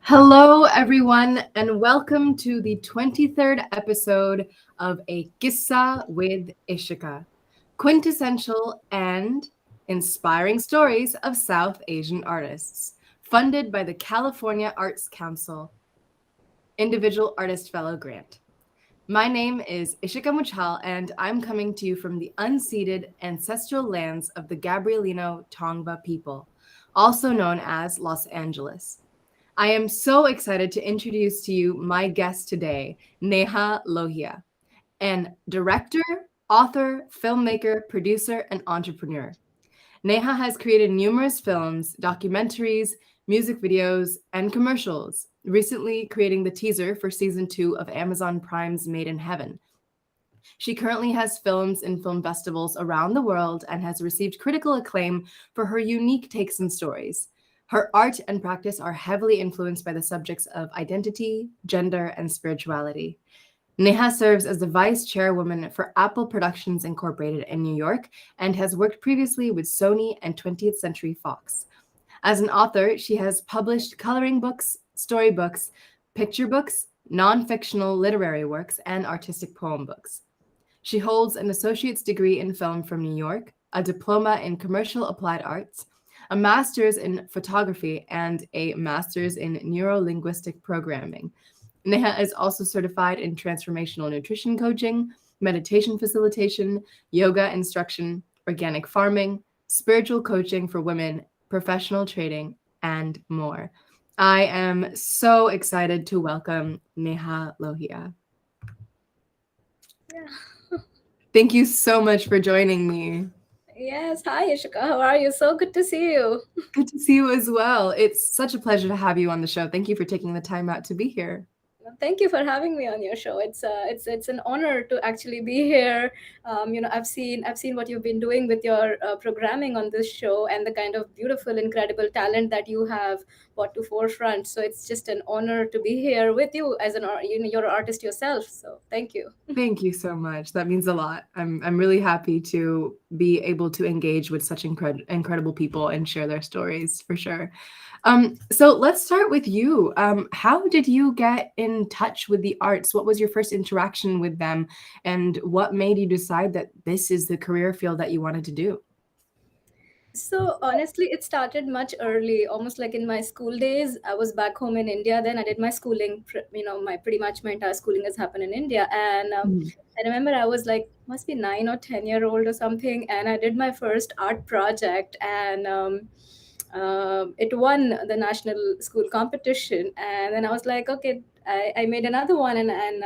Hello, everyone, and welcome to the 23rd episode of A QISSAA with Ishika, quintessential and inspiring stories of South Asian artists, funded by the California Arts Council Individual Artist Fellow Grant. My name is Ishika Muchal, and I'm coming to you from the unceded ancestral lands of the Gabrielino Tongva people, also known as Los Angeles. I am so excited to introduce to you my guest today, Neha Lohia, an director, author, filmmaker, producer, and entrepreneur. Neha has created numerous films, documentaries, music videos, and commercials, recently creating the teaser for season 2 of Amazon Prime's Made in Heaven. She currently has films in film festivals around the world and has received critical acclaim for her unique takes and stories. Her art and practice are heavily influenced by the subjects of identity, gender, and spirituality. Neha serves as the vice chairwoman for Apple Productions Incorporated in New York and has worked previously with Sony and 20th Century Fox. As an author, she has published coloring books, storybooks, picture books, non-fictional literary works, and artistic poem books. She holds an associate's degree in film from New York, a diploma in commercial applied arts, a master's in photography, and a master's in neuro-linguistic programming. Neha is also certified in transformational nutrition coaching, meditation facilitation, yoga instruction, organic farming, spiritual coaching for women, professional trading, and more. I am so excited to welcome Neha Lohia. Yeah. Thank you so much for joining me. Yes. Hi, Ishika. How are you? So good to see you. Good to see you as well. It's such a pleasure to have you on the show. Thank you for taking the time out to be here. Thank you for having me on your show. It's an honor to actually be here. I've seen what you've been doing with your programming on this show and the kind of beautiful, incredible talent that you have brought to forefront. So it's just an honor to be here with you as you're an artist yourself. So thank you. Thank you so much. That means a lot. I'm really happy to be able to engage with such incredible people and share their stories for sure. So let's start with you. How did you get in touch with the arts? What was your first interaction with them, and what made you decide that this is the career field that you wanted to do? So honestly, it started much early, almost like in my school days. I was back home in India. Then I did my schooling. My pretty much my entire schooling has happened in India. And Mhm. I remember I was like must be 9 or 10 year old or something, and I did my first art project, and it won the national school competition. And then I was like, okay, I made another one, and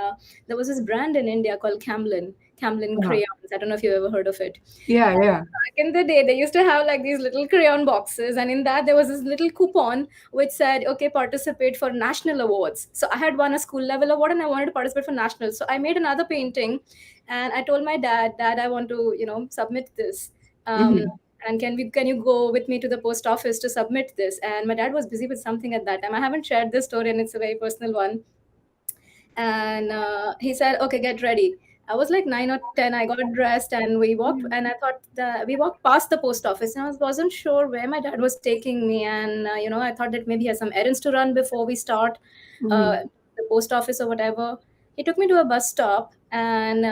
there was this brand in India called Camlin Uh-huh. crayons. I don't know if you ever heard of it. Yeah, yeah. Back in the day, they used to have like these little crayon boxes, and in that there was this little coupon which said, "Okay, participate for national awards." So I had won a school level award, and I wanted to participate for national. So I made another painting, and I told my dad, "Dad, I want to, submit this. Um, Mhm. and can you go with me to the post office to submit this?" And my dad was busy with something at that time. I haven't shared this story, and it's a very personal one. And he said, "Okay, get ready." I was like 9 or 10. I got dressed and we walked, Mhm. and I thought we walked past the post office, and I wasn't sure where my dad was taking me. And I thought that maybe he has some errands to run before we start Mhm. the post office or whatever. He took me to a bus stop, and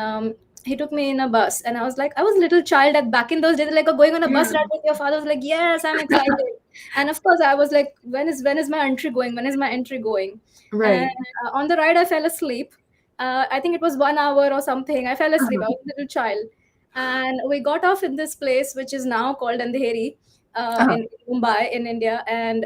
he took me in a bus, and I was like, I was a little child at back in those days, like going on a bus Yeah. ride with your father. I was like, yes, I'm excited. And of course, I was like, when is my entry going? When is my entry going? And Right. on the ride, I fell asleep. I think it was 1 hour or something. I fell asleep. I Uh-huh. was a little child. And we got off in this place, which is now called Andheri Uh-huh. in Mumbai, in India. And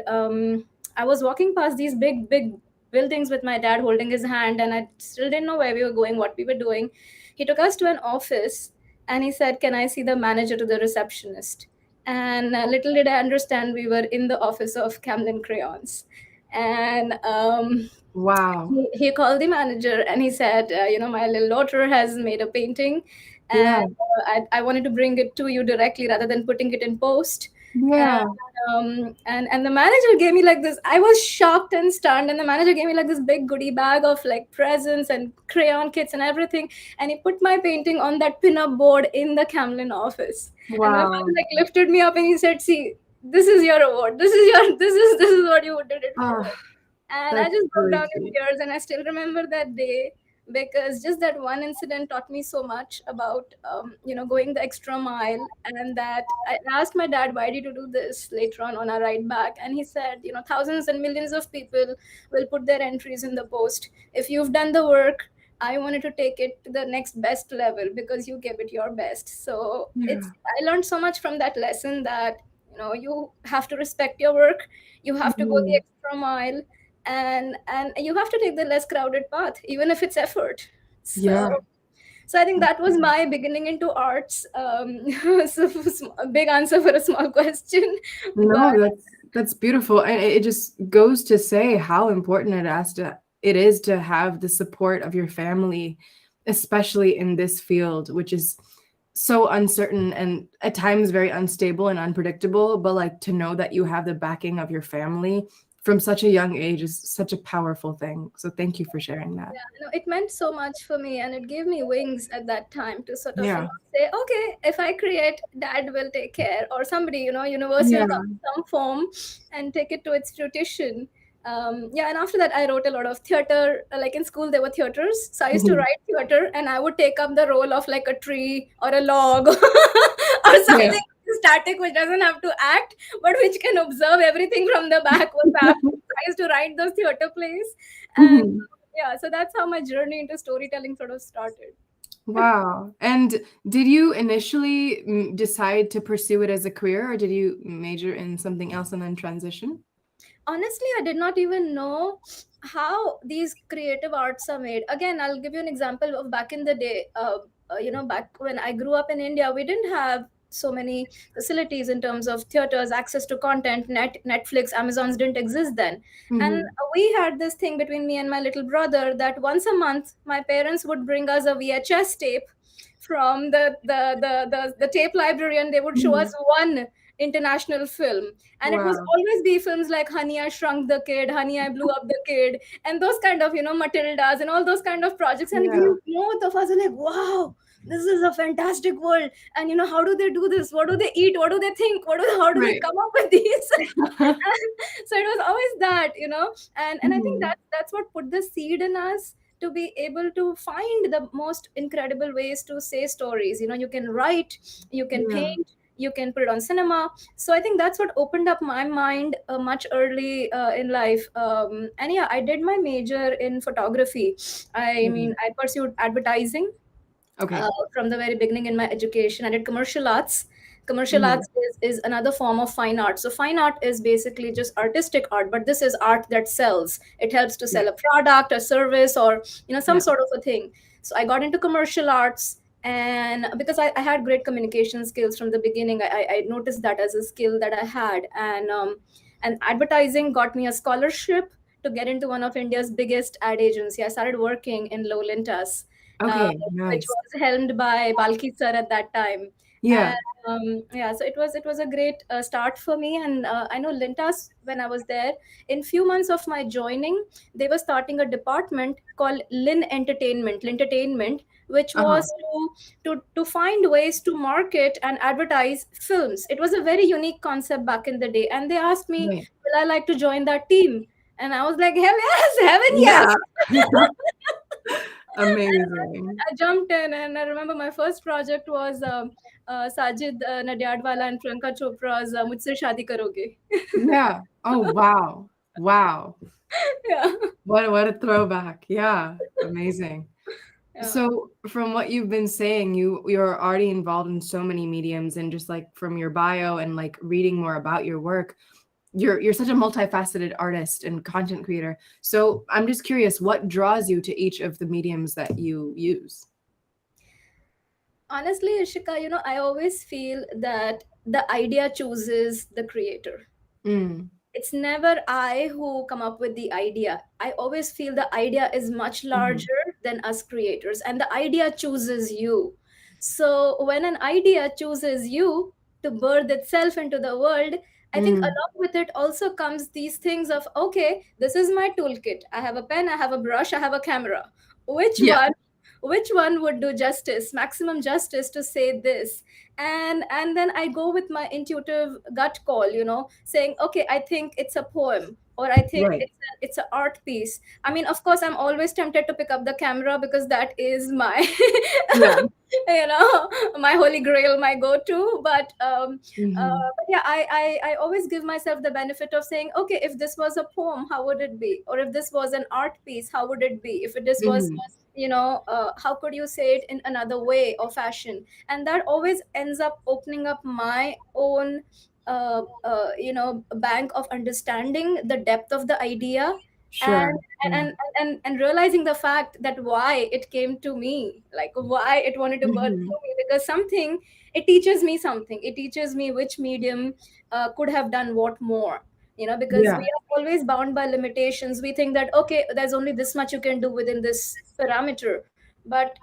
I was walking past these big, big buildings with my dad holding his hand. And I still didn't know where we were going, what we were doing. He took us to an office, and he said, "Can I see the manager to the receptionist?" And little did I understand we were in the office of Camlin Crayons. And Wow. He called the manager and he said, my little daughter has made a painting, Yeah. and I wanted to bring it to you directly rather than putting it in post. And Yeah. and the manager gave me like this. I was shocked and stunned, and the manager gave me like this big goodie bag of like presents and crayon kits and everything. And he put my painting on that pin-up board in the Camlin office. And my father Wow. like lifted me up and he said, "See, this is your award. This is what you did it for." Ah, And I that's just broke really down in sweet. tears, and I still remember that day because just that one incident taught me so much about going the extra mile. And that I asked my dad, why did you do this, later on our ride back, and he said, thousands and millions of people will put their entries in the post. If you've done the work, I wanted to take it to the next best level because you gave it your best. So Yeah. it's I learned so much from that lesson that you have to respect your work, you have to go the Mhm. extra mile, and you have to take the less crowded path even if it's effort. so Yeah. so I think that was my beginning into arts. So a big answer for a small question. No, But that's beautiful, and it just goes to say how important it is to have the support of your family, especially in this field, which is so uncertain and at times very unstable and unpredictable. But like to know that you have the backing of your family from such a young age is such a powerful thing. So thank you for sharing that. yeah, it meant so much for me, and it gave me wings at that time to sort of Yeah. say, okay, if I create, dad will take care, or somebody, universe will come Yeah. in some form and take it to its fruition. Yeah, and after that I wrote a lot of theater. Like in school there were theaters, so I used to Mhm. write theater, and I would take up the role of like a tree or a log or Yeah. something static which doesn't have to act but which can observe everything from the back what's happening. So I used to write those theater plays. And Mhm. yeah, so that's how my journey into storytelling sort of started. Wow. And did you initially decide to pursue it as a career, or did you major in something else and then transition? Honestly, I did not even know how these creative arts are made. Again, I'll give you an example of back in the day. Back when I grew up in India, we didn't have so many facilities in terms of theaters, access to content, Netflix, Amazon's didn't exist then. And Mhm. we had this thing between me and my little brother that once a month my parents would bring us a VHS tape from the tape library, and they would show us Mhm. one international film. And it was Wow. always be films like Honey, I Shrunk the Kid, Honey, I Blew Up the Kid, and those kind of, Matildas and all those kind of projects. And we, Yeah. both of us were like, wow, this is a fantastic world. And, how do they do this? What do they eat? What do they think? How do they Right. come up with these? So it was always that, and I think Mhm. that's what put the seed in us to be able to find the most incredible ways to say stories. You can write, you can Yeah. paint, you can put it on cinema. So I think that's what opened up my mind much early in life. And yeah, I did my major in photography. I Mhm. mean, I pursued advertising Okay. from the very beginning in my education. I did commercial arts. Commercial Mhm. arts is another form of fine art. So fine art is basically just artistic art, but this is art that sells. It helps to Yeah. sell a product, a service, or some Yeah. sort of a thing. So I got into commercial arts, and because I had great communication skills from the beginning, I noticed that as a skill that I had, and advertising got me a scholarship to get into one of India's biggest ad agency. I started working in Lolintas, uh, Okay. which Nice. was helmed by Balki sir at that time. And Yeah. yeah, so it was a great start for me. And I know Lintas, when I was there, in few months of my joining, they were starting a department called Lintertainment, which Uh-huh. was to find ways to market and advertise films. It was a very unique concept back in the day, and they asked me, Right. "Will I like to join that team?" And I was like, "Hell yes, heaven yes!" Yeah. Amazing. I jumped in, and I remember my first project was Sajid Nadiadwala and Priyanka Chopra's "Mujhse Shaadi Karoge." Yeah. Oh, wow. Wow. Yeah, What a throwback. Yeah. Amazing. yeah. So from what you've been saying, you're already involved in so many mediums, and just like from your bio and like reading more about your work, you're such a multifaceted artist and content creator. So I'm just curious, what draws you to each of the mediums that you use? Honestly, Ishika, I always feel that the idea chooses the creator. Mm. it's never I who come up with the idea. I always feel the idea is much Mhm. larger than us creators, and the idea chooses you. So when an idea chooses you to birth itself into the world, I think Mm. along with it also comes these things of, okay, this is my toolkit. I have a pen, I have a brush, I have a camera. Which Yeah. one? Which one would do justice, maximum justice to say this? And then I go with my intuitive gut call, saying, okay, I think it's a poem, or I think Right. it's an art piece. I mean, of course, I'm always tempted to pick up the camera because that is my Yeah. my holy grail, my go-to. Mhm. But yeah, I always give myself the benefit of saying, okay, if this was a poem, how would it be? Or if this was an art piece, how would it be? If this was, Mhm. how could you say it in another way or fashion? And that always ends up opening up my own bank of understanding the depth of the idea, and Sure. Yeah. and realizing the fact that why it came to me, like why it wanted to birth Mhm. through me, because something, it teaches me something. It teaches me which medium could have done what more, because we Yeah. are always bound by limitations. We think that, okay, there's only this much you can do within this parameter, but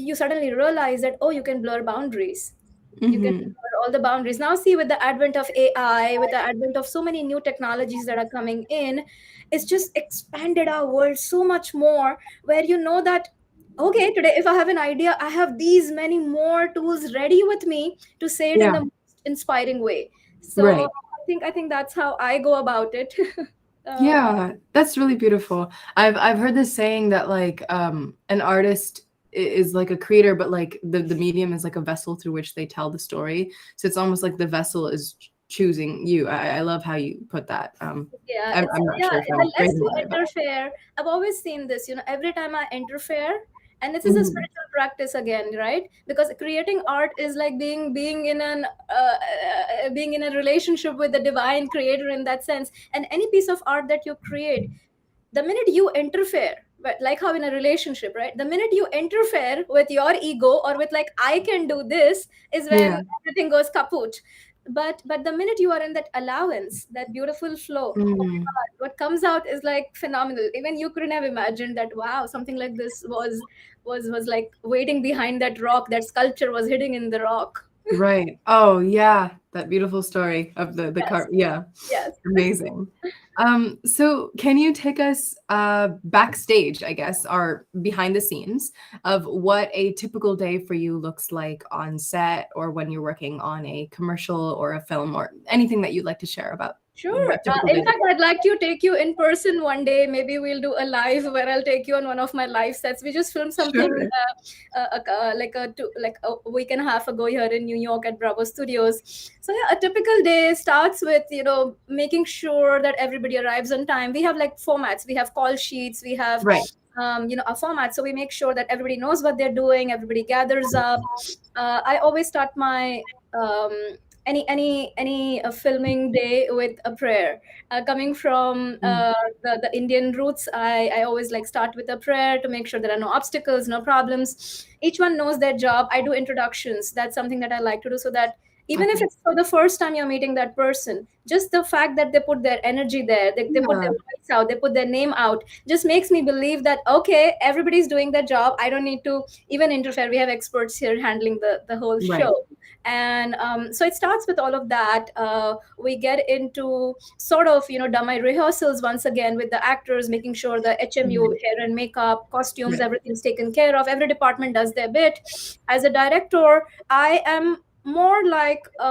you suddenly realize that, oh, you can blur boundaries. You can Mhm. blur all the boundaries. Now see, with the advent of AI, with the advent of so many new technologies that are coming in, it's just expanded our world so much more, where that, okay, today if I have an idea, I have these many more tools ready with me to say it in Yeah. the most inspiring way. So Right. I think that's how I go about it. uh, Yeah, that's really beautiful. I've heard this saying that like an artist is like a creator, but like the medium is like a vessel through which they tell the story. So it's almost like the vessel is choosing you. I love how you put that. yeah, I'm not yeah, sure if the I'm less phrasing you that right, but interfere. I've always seen this, every time I interfere, and this is a mhm. spiritual practice again, right? Because creating art is like being in a relationship with the divine creator in that sense. And any piece of art that you create, the minute you interfere, but like how in a relationship, right, the minute you interfere with your ego, or with like, I can do this, is when Yeah. everything goes kaput. But the minute you are in that allowance, that beautiful flow, oh my Mm. god, what comes out is like phenomenal. Even you couldn't have imagined that, wow, something like this was like waiting behind that rock, that sculpture was hidden in the rock. Right. Oh, yeah, that beautiful story of the Yes, car. Yeah, yes. amazing. So can you take us backstage, I guess, or behind the scenes of what a typical day for you looks like on set or when you're working on a commercial or a film or anything that you'd like to share about Sure. what typical day In looks fact, I'd like to take you in person one day. Maybe we'll do a live where I'll take you on one of my live sets. We just filmed like? something Sure. like a week and a half ago here in New York at Bravo Studios. So yeah, a typical day starts with making sure that everybody arrives on time. We have like formats. We have call sheets. We have Right. a format. So we make sure that everybody knows what they're doing. Everybody gathers up. I always start my um, any filming day with a prayer. Coming from Mm. the Indian roots, I always like start with a prayer to make sure there are no obstacles, no problems. Each one knows their job. I do introductions. That's something that I like to do, so that even if Okay. it's for the first time you're meeting that person, just the fact that they put their energy there, they put their Yeah. voice out, they put their name out, just makes me believe that, okay, everybody's doing their job. I don't need to even interfere. We have experts here handling the whole Right. show. And so it starts with all of that. We get into sort of dummy rehearsals once again with the actors, making sure the HMU, Mhm. hair and makeup, costumes, Right. everything's taken care of. Every department does their bit. As a director, I am more like a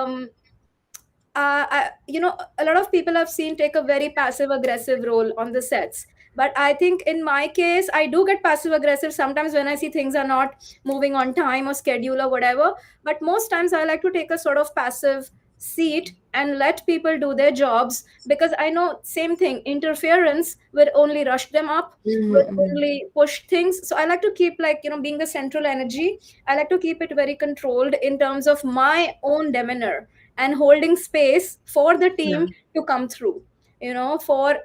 lot of people I've seen take a very passive aggressive role on the sets. But I think in my case, I do get passive aggressive sometimes when I see things are not moving on time or schedule or whatever. But most times I like to take a sort of passive seat and let people do their jobs, because I know same thing, interference will only rush them up, will Mhm. only push things. So I like to keep, like, being the central energy. I like to keep it very controlled in terms of my own demeanor, and holding space for the team Yeah. to come through, for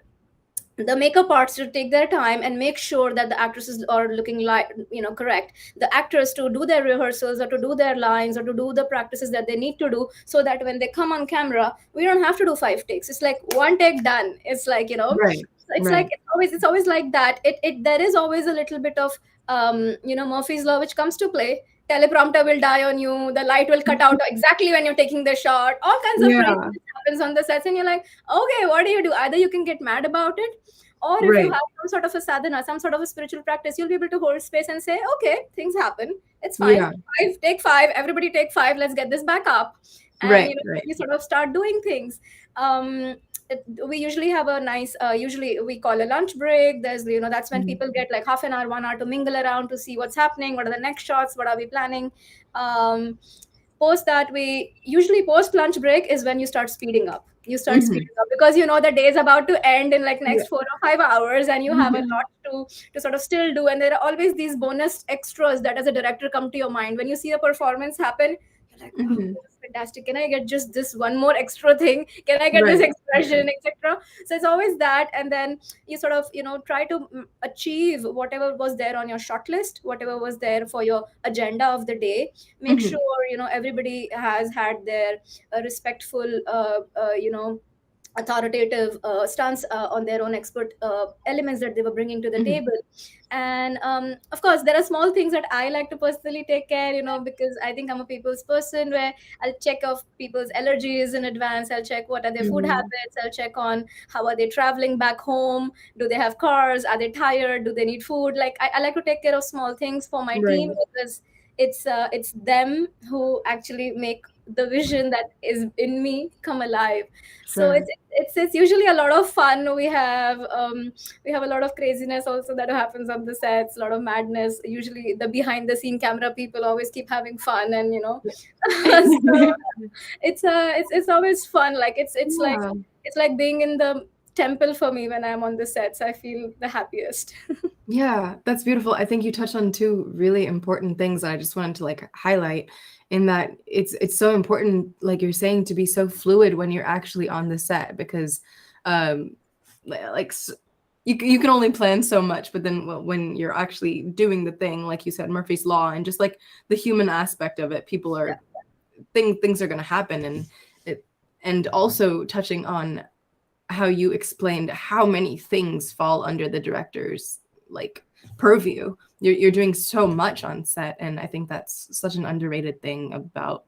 the makeup artists to take their time and make sure that the actresses are looking like, correct, the actors to do their rehearsals or to do their lines or to do the practices that they need to do, so that when they come on camera we don't have to do 5 takes. It's like one take done. It's like, Right. it's like Right. it's always like that. It there is always a little bit of Murphy's law which comes to play. Teleprompter will die on you, the light will cut out exactly when you're taking the shot, all kinds of Yeah. craziness happens on the sets, and you're like, okay, what do you do? Either you can get mad about it, or if you Right. have some sort of a sadhana, some sort of a spiritual practice, you'll be able to hold space and say, okay, things happen, it's fine. Yeah. Take five, everybody take five, let's get this back up. And Right. Right. you sort of start doing things. um we usually have a nice, usually we call a lunch break. There's, that's when Mhm. people get like half an hour, 1 hour to mingle around, to see what's happening, what are the next shots, what are we planning. um Post that, we usually, post lunch break is when you start speeding up. You start Mhm. speeding up because the day is about to end in like Yeah. next 4 or 5 hours, and you have a lot to sort of still do. And there are always these bonus extras that as a director come to your mind when you see a performance happen. You're like, wow, Mhm. that was fantastic. Can I get just this one more extra thing? Can I get this Right. expression, etc.? So it's always that. And then you sort of, try to achieve whatever was there on your short list, whatever was there for your agenda of the day. Make Mhm. sure everybody has had their respectful authoritative stance on their own expert elements that they were bringing to the Mhm. table. And of course there are small things that I like to personally take care, because I think I'm a people's person, where I'll check off people's allergies in advance. I'll check what are their food Mhm. habits. I'll check on how are they traveling back home. Do they have cars? Are they tired? Do they need food? Like I like to take care of small things for my team, Right. because it's them who actually make the vision that is in me come alive. So Sure. it's usually a lot of fun. We have a lot of craziness also that happens on the sets, a lot of madness. Usually the behind the scene camera people always keep having fun, and so it's always fun. Like Yeah. it's like being in the temple for me. When I'm on the sets, I feel the happiest. Yeah, that's beautiful. I think you touched on two really important things that I just wanted to like highlight in that it's so important, like you're saying, to be so fluid when you're actually on the set because um like you can only plan so much, but then when you're actually doing the thing, like you said, Murphy's Law and just like the human aspect of it, people Yeah, are things are going to happen it and also touching on how you explained how many things fall under the director's like purview. You're doing so much on set, and I think that's such an underrated thing about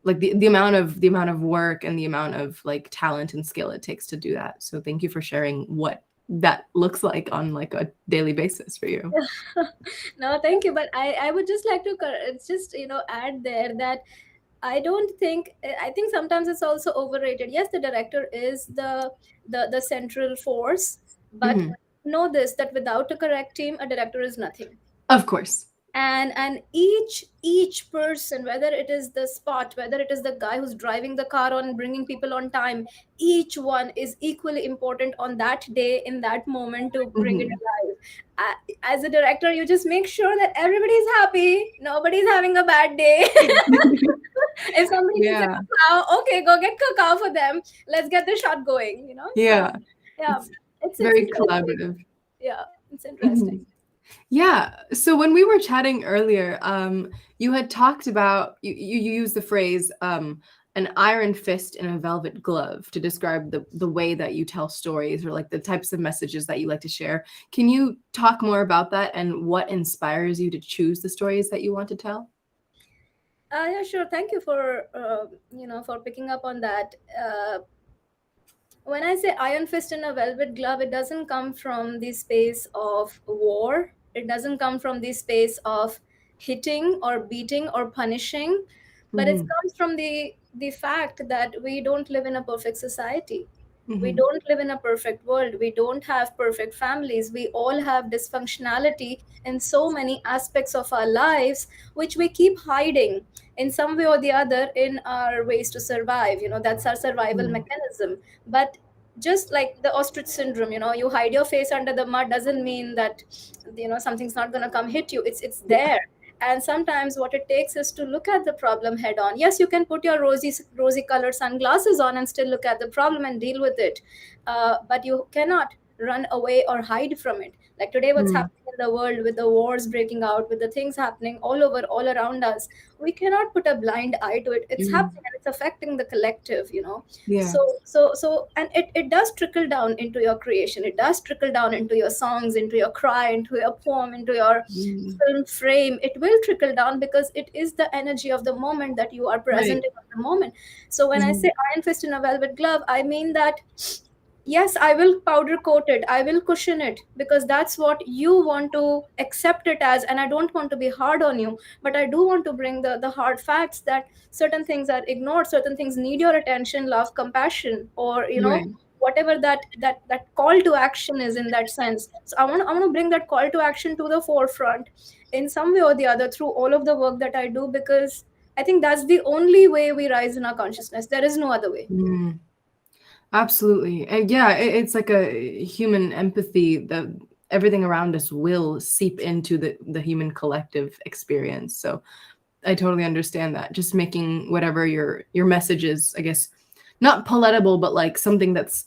like the amount of work and the amount of like talent and skill it takes to do that. So thank you for sharing what that looks like on like a daily basis for you. no, thank you. But I would just like to it's just add there that I think sometimes it's also overrated. Yes, the director is the central force, but Mhm. know this, that without a correct team, a director is nothing. Of course. And each person, whether it is the spot, whether it is the guy who's driving the car on bringing people on time, each one is equally important on that day, in that moment, to bring it Mhm. alive. As a director, you just make sure that everybody's happy, nobody's having a bad day. If somebody needs a Yeah. cacao, okay, go get cacao for them. Let's get the shot going, so Yeah. yeah, It's it's very interesting. collaborative. Yeah, it's interesting. Mhm. Yeah. So when we were chatting earlier, you had talked about you used the phrase an iron fist in a velvet glove to describe the way that you tell stories or like the types of messages that you like to share. Can you talk more about that and what inspires you to choose the stories that you want to tell? Yeah, sure. Thank you for for picking up on that. When I say iron fist in a velvet glove, it doesn't come from the space of war. It doesn't come from the space of hitting or beating or punishing, but it Hmm. comes from the fact that we don't live in a perfect society. We Hmm. don't live in a perfect world. We don't have perfect families. We all have dysfunctionality in so many aspects of our lives, which we keep hiding in some way or the other in our ways to survive. That's our survival Hmm. mechanism. But just like the ostrich syndrome, you hide your face under the mud doesn't mean that something's not going to come hit you. It's Yeah. there. And sometimes what it takes is to look at the problem head on. Yes, you can put your rosy colored sunglasses on and still look at the problem and deal with it, but you cannot run away or hide from it. Like today, what's Mm. happening in the world with the wars breaking out, with the things happening all over, all around us, we cannot put a blind eye to it. It's Mm. happening and it's affecting the collective, Yeah. so and it does trickle down into your creation. It does trickle down into your songs, into your cry, into your poem, into your Mm. film frame. It will trickle down because it is the energy of the moment that you are Right. present in at the moment. So when I say Mhm. iron fist in a velvet glove, I mean that yes, I will powder coat it, I will cushion it, because that's what you want to accept it as, and I don't want to be hard on you. But I do want to bring the hard facts that certain things are ignored, certain things need your attention, love, compassion, or Right. whatever that call to action is in that sense. So I want to bring that call to action to the forefront in some way or the other through all of the work that I do, because I think that's the only way we rise in our consciousness. There is no other way. Mm. Absolutely. And yeah, it's like a human empathy that everything around us will seep into the human collective experience. So I totally understand that. Just making whatever your message is, I guess, not palatable, but like something that's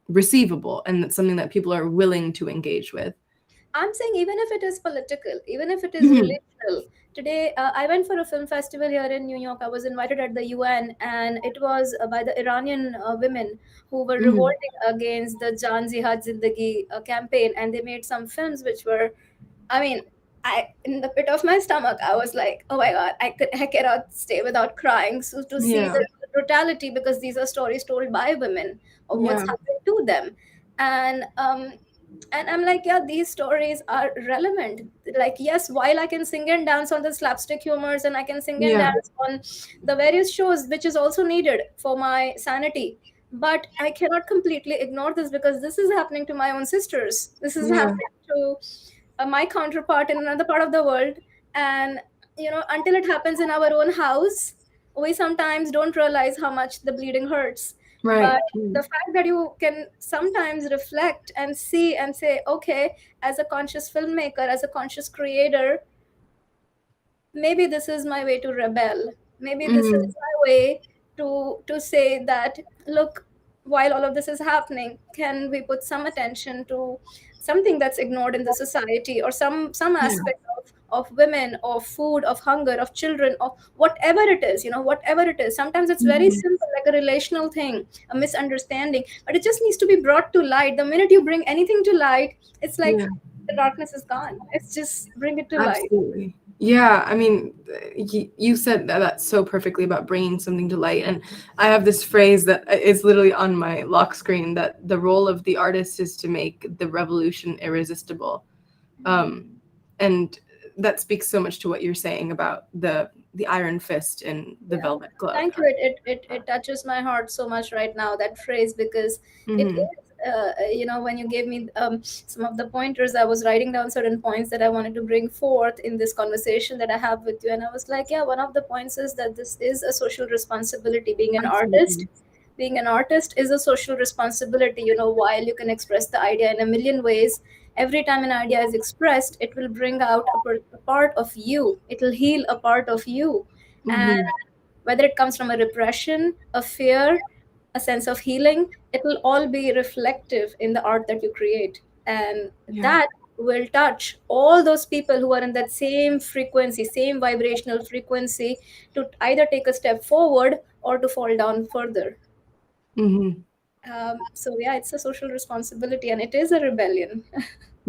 receivable and that's something that people are willing to engage with. I'm saying even if it is political, even if it is Mhm. relational. Today, I went for a film festival here in New York. I was invited at the UN, and it was by the Iranian women who were Mhm. revolting against the Jan Zihad Zindagi campaign, and they made some films which were, I mean, in the pit of my stomach, I was like, oh my god, I cannot stay without crying. So to see Yeah. the brutality, because these are stories told by women of what's Yeah. happened to them, and I'm like, yeah, these stories are relevant. Like, yes, while I can sing and dance on the slapstick humors, and I can sing and Yeah. dance on the various shows, which is also needed for my sanity, but I cannot completely ignore this, because this is happening to my own sisters. This is Yeah. happening to my counterpart in another part of the world. And until it happens in our own house, we sometimes don't realize how much the bleeding hurts. Right. But the fact that you can sometimes reflect and see and say, okay, as a conscious filmmaker, as a conscious creator, maybe this is my way to rebel. Maybe this is Mm. my way to say that, look, while all of this is happening, can we put some attention to something that's ignored in the society, or some Yeah. aspect of women, of food, of hunger, of children, of whatever it is, whatever it is. Sometimes it's very Mhm. simple, like a relational thing, a misunderstanding, but it just needs to be brought to light. The minute you bring anything to light, it's like Yeah. the darkness is gone. It's just bring it to light. Absolutely. Yeah, I mean, you said that so perfectly about bringing something to light. And I have this phrase that is literally on my lock screen, that the role of the artist is to make the revolution irresistible. Um, and that speaks so much to what you're saying about the iron fist and the Yeah, velvet glove. thank you. It touches my heart so much right now, that phrase, because it Hmm. is, when you gave me some of the pointers, I was writing down certain points that I wanted to bring forth in this conversation that I have with you. And I was like, yeah, one of the points is that this is a social responsibility. Being an artist, Absolutely. is a social responsibility. While you can express the idea in a million ways, every time an idea is expressed, it will bring out a part of you. It will heal a part of you. And Hmm. whether it comes from a repression, a fear, a sense of healing, it will all be reflective in the art that you create. And Yeah. that will touch all those people who are in that same frequency, same vibrational frequency, to either take a step forward or to fall down further. Hmm. So, yeah, it's a social responsibility, and it is a rebellion.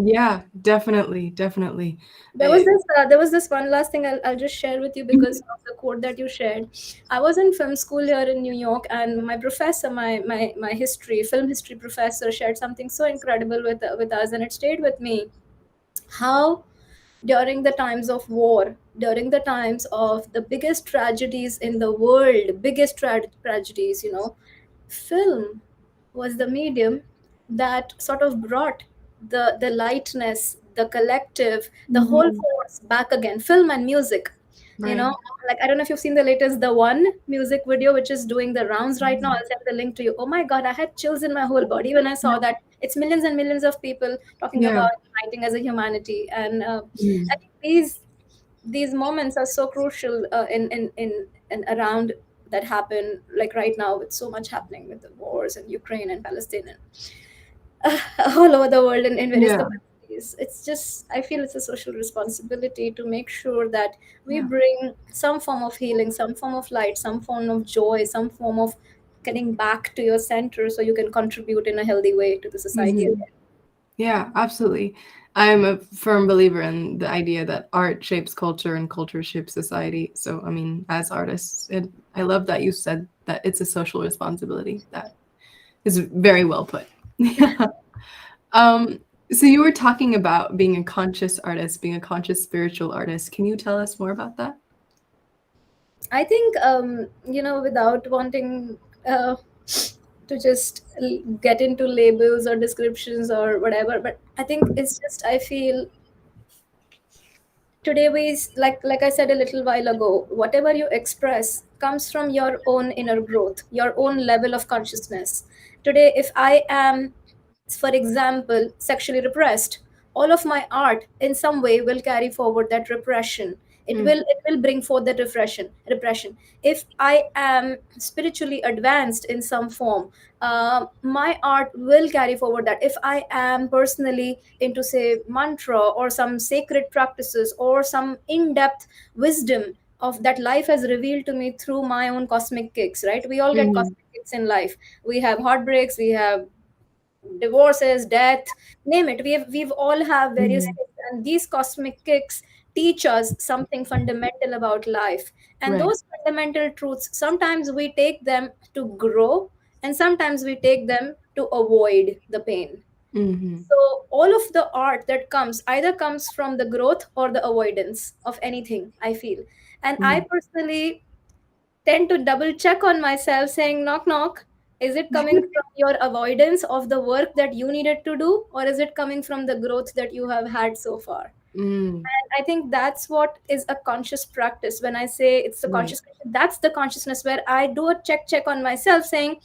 Yeah, definitely, definitely. There was I, this. There was this one last thing I'll just share with you, because Mhm. of the quote that you shared. I was in film school here in New York, and my professor, my film history professor, shared something so incredible with us, and it stayed with me. How during the times of war, during the times of the biggest tragedies in the world, biggest tragedies, film was the medium that sort of brought the lightness, the collective, the whole Mhm. force back again. Film and music, you Right. know like, I don't know if you've seen the latest The One music video, which is doing the rounds right now. I'll send the link to you. Oh my god, I had chills in my whole body when I saw that. It's millions and millions of people talking Yeah. about uniting as a humanity. And I Mhm. think these moments are so crucial, in around that happen, like right now, with so much happening with the wars in Ukraine and Palestine. all over the world in various Yeah. capacities. It's just, I feel it's a social responsibility to make sure that we Yeah. bring some form of healing, some form of light, some form of joy, some form of getting back to your center so you can contribute in a healthy way to the society Mhm. again. Yeah, absolutely. I'm a firm believer in the idea that art shapes culture and culture shapes society. So, I mean, as artists, I love that you said that it's a social responsibility. That is very well put. Yeah. Um, so you were talking about being a conscious artist, being a conscious spiritual artist. Can you tell us more about that? I think, without wanting to just get into labels or descriptions or whatever, but I think it's just, I feel today like I said a little while ago, whatever you express comes from your own inner growth, your own level of consciousness. Today, if I am, for example, sexually repressed, all of my art in some way will carry forward that repression. it Mm, will it will bring forth that repression. If I am spiritually advanced in some form, my art will carry forward that. If I am personally into, say, mantra or some sacred practices or some in-depth wisdom of that life has revealed to me through my own cosmic kicks, right? We all get mhm, cosmic kicks in life. We have heartbreaks, we have divorces, death, name it. We've all have various mhm. kicks, and these cosmic kicks teach us something fundamental about life. And Right. those fundamental truths, sometimes we take them to grow, and sometimes we take them to avoid the pain. Mhm, So all of the art that comes either comes from the growth or the avoidance of anything, I feel. And I mhm. personally tend to double check on myself, saying, knock knock, is it coming from your avoidance of the work that you needed to do, or is it coming from the growth that you have had so far? Mm, And I think that's what is a conscious practice. When I say it's the right. conscious, that's the consciousness where I do a check on myself, saying,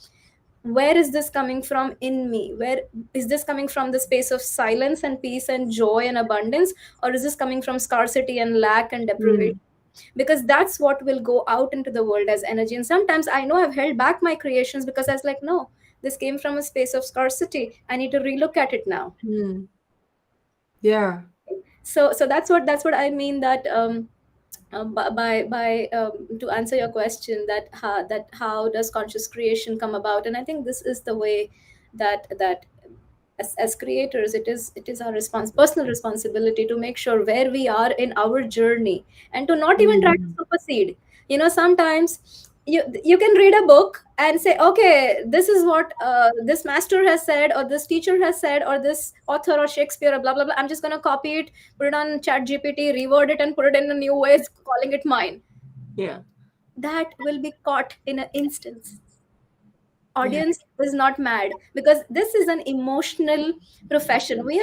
where is this coming from in me? Where is this coming from? The space of silence and peace and joy and abundance, or is this coming from scarcity and lack and deprivation? Mm, Because that's what will go out into the world as energy. And sometimes I know I've held back my creations because I was like, no, this came from a space of scarcity, I need to relook at it now. mm. Yeah. So that's what I mean, that to answer your question, that how does conscious creation come about. And I think this is the way that as creators, it is our personal responsibility to make sure where we are in our journey, and to not even try to Mhm, supersede. Sometimes you can read a book and say, okay, this is what this master has said, or this teacher has said, or this author or Shakespeare, or blah blah blah, I'm just going to copy it, put it on chat gpt, reword it, and put it in a new way, calling it mine. yeah. That will be caught in an instance. Yeah. Audience is not mad, because this is an emotional profession. We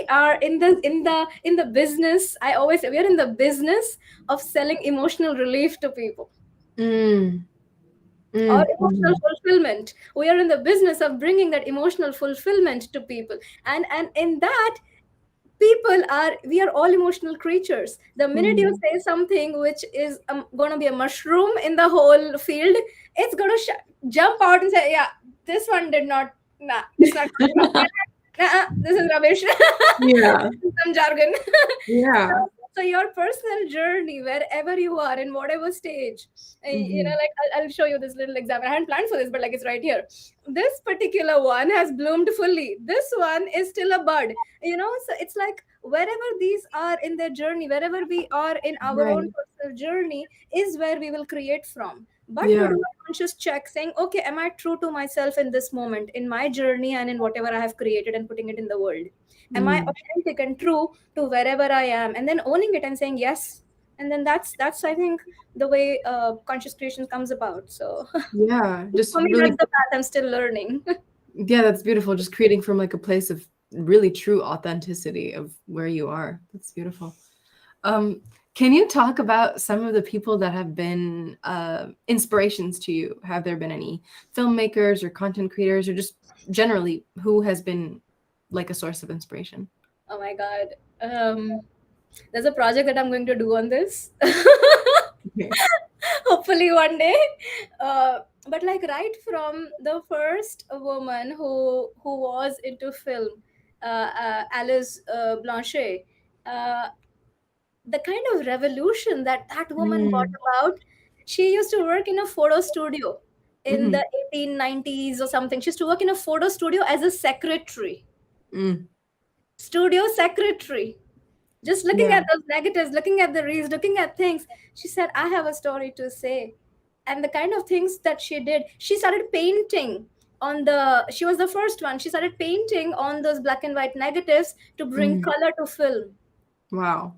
are in the business. I always say we are in the business of selling emotional relief to people, Mm, or mm, emotional mhm. fulfillment. We are in the business of bringing that emotional fulfillment to people. And in that, people are we are all emotional creatures. The minute you Mhm. say something which is going to be a mushroom in the whole field, it's going to jump out and say, yeah, this one did not, nah, it's not good enough. Nah, this is rubbish. Yeah. Some jargon. so, Yeah. so your personal journey, wherever you are, in whatever stage, Mhm. like I'll show you this little example. I hadn't planned for this, but like it's right here. This particular one has bloomed fully. This one is still a bud. So it's like wherever these are in their journey, wherever we are in our own Right. personal journey, is where we will create from. But to Yeah. do a conscious check, saying, okay, am I true to myself in this moment, in my journey, and in whatever I have created and putting it in the world? Am I Mm. authentic and true to wherever I am? And then owning it and saying yes. And then that's I think the way conscious creation comes about. So Yeah. Just for me, that's really, the path I'm still learning. yeah, that's beautiful. Just creating from like a place of really true authenticity of where you are. That's beautiful. Um, can you talk about some of the people that have been inspirations to you? Have there been any filmmakers or content creators, or just generally who has been like a source of inspiration? Oh my god. There's a project that I'm going to do on this. Okay. Hopefully one day. Uh, but like right from the first woman who was into film, Alice Blanchet, uh, the kind of revolution that that woman brought Mm, about. She used to work in a photo studio in mhm, the 1890s or something. She used to work in a photo studio as a secretary, mm. studio secretary, just looking Yeah. at those negatives, looking at the reels, looking at things. She said, I have a story to say. And the kind of things that she did, she started painting on the, she was the first one. She started painting on those black and white negatives to bring Mhm. color to film. Wow.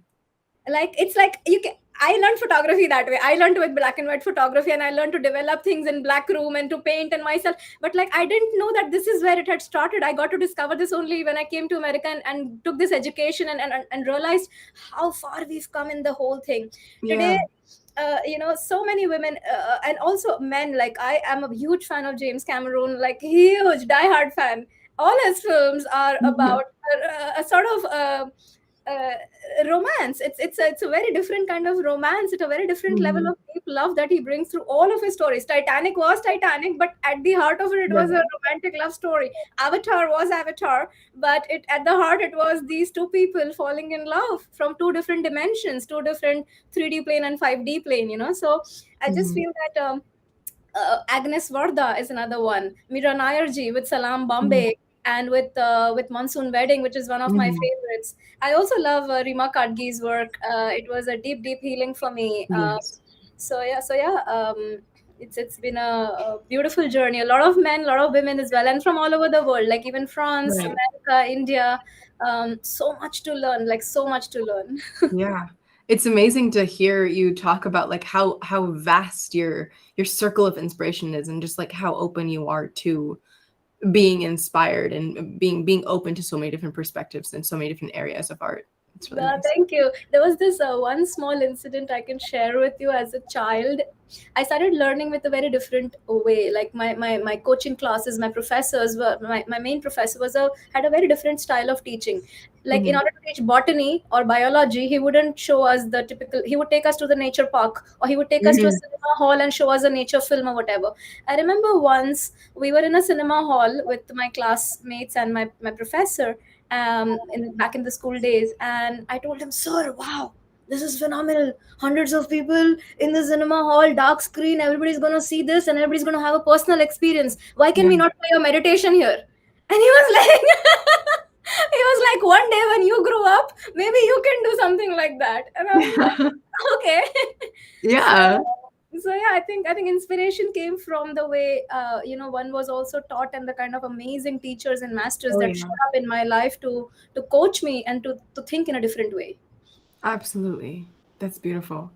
Like it's like you can, I learned photography that way. I learned with black and white photography, and I learned to develop things in black room and to paint and myself. But like I didn't know that this is where it had started. I got to discover this only when I came to America and took this education and realized how far we've come in the whole thing today. Yeah. So many women, and also men. Like I am a huge fan of James Cameron, like huge diehard fan. All his films are about a sort of uh, romance. It's a very different kind of romance. It's a very different level Mhm. of deep love that he brings through all of his stories. Titanic was Titanic, but at the heart of it was a Right. romantic love story. Avatar was Avatar, but it at the heart it was these two people falling in love from two different dimensions, two different 3D plane and 5D plane. So I just Mhm. feel that. Agnes Varda is another one. Mira Nayarji with Salam Mhm. Bombay and with Monsoon Wedding, which is one of my Mhm. favorites. I also love Rima Kadgi's work. It was a deep, deep healing for me. Yes. It's been a beautiful journey. A lot of men, a lot of women as well, and from all over the world, like even France, Right. America, India. So much to learn, like so much to learn. Yeah. It's amazing to hear you talk about like how vast your circle of inspiration is and just like how open you are to being inspired and being open to so many different perspectives and so many different areas of art. It's really nice. Thank you. There was this one small incident I can share with you. As a child, I started learning with a very different way. Like my coaching classes, my professors were my main professor had a very different style of teaching. Like in Mhm. order to teach botany or biology, he wouldn't show us the typical. He would take us to the nature park, or he would take us to a Mhm. cinema hall and show us a nature film or whatever. I remember once we were in a cinema hall with my classmates and my professor, back in the school days, and I told him, sir, wow, this is phenomenal. Hundreds of people in the cinema hall, dark screen, everybody's gonna see this and everybody's gonna have a personal experience. Why can Yeah. we not play a meditation here? And he was like he was like, one day when you grow up, maybe you can do something like that. And I was like, okay. so Yeah. so yeah, I think inspiration came from the way one was also taught, and the kind of amazing teachers and masters Oh that yeah. showed up in my life to coach me and to think in a different way. Absolutely. That's beautiful.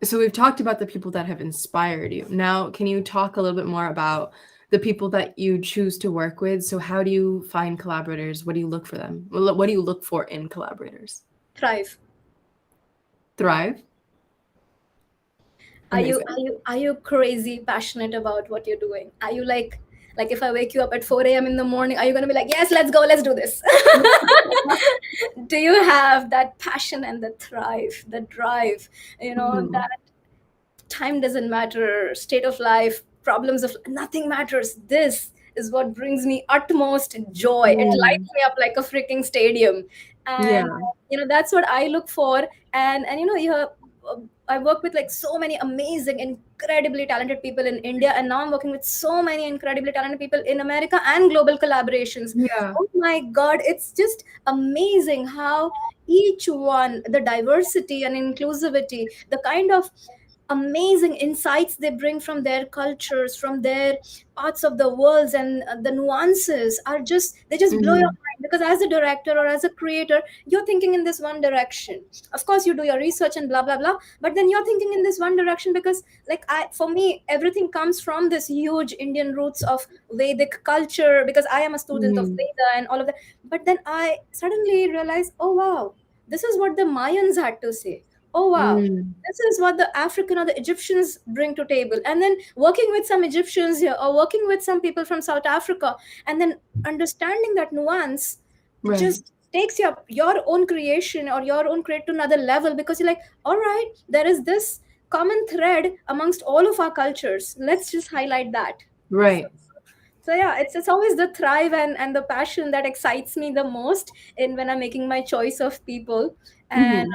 So we've talked about the people that have inspired you. Now, can you talk a little bit more about the people that you choose to work with? So how do you find collaborators? What do you look for them? What do you look for in collaborators? Thrive. Thrive? Amazing. Are you crazy passionate about what you're doing? Are you like if I wake you up at 4 a.m. in the morning, are you gonna be like, yes, let's go, let's do this? Do you have that passion and the thrive, the drive? Mhm. That time doesn't matter, state of life, problems of nothing matters. This is what brings me utmost joy. It Mm. lights me up like a freaking stadium. And Yeah. that's what I look for. And you have I work with like so many amazing, incredibly talented people in India, and now I'm working with so many incredibly talented people in America and global collaborations. Yeah. Oh my God, it's just amazing how each one, the diversity and inclusivity, the kind of amazing insights they bring from their cultures, from their parts of the worlds, and the nuances are just, they just blow your Mhm. mind. Because as a director or as a creator, you're thinking in this one direction. Of course you do your research and blah blah blah, but then you're thinking in this one direction because, like, for me everything comes from this huge Indian roots of Vedic culture, because I am a student of Mhm. Veda and all of that. But then I suddenly realized, oh wow, this is what the Mayans had to say. Oh wow, Mm. this is what the African or the Egyptians bring to table. And then working with some Egyptians here, or working with some people from South Africa, and then understanding that nuance Right. just takes your own creation or your own create to another level, because you're like, all right, there is this common thread amongst all of our cultures. Let's just highlight that. So, Right. so yeah, it's always the thrive and the passion that excites me the most in when I'm making my choice of people. And Hmm.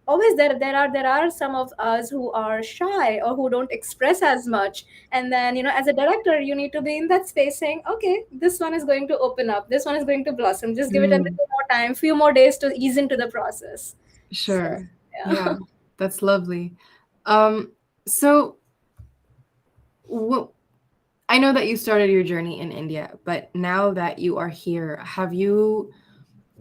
always there are some of us who are shy or who don't express as much. And then, as a director, you need to be in that space saying, okay, this one is going to open up, this one is going to blossom, just give it a Mm, little more time, few more days to ease into the process. So sure. yeah. Yeah, that's lovely. Um, so wh- I know that you started your journey in India, but now that you are here, have you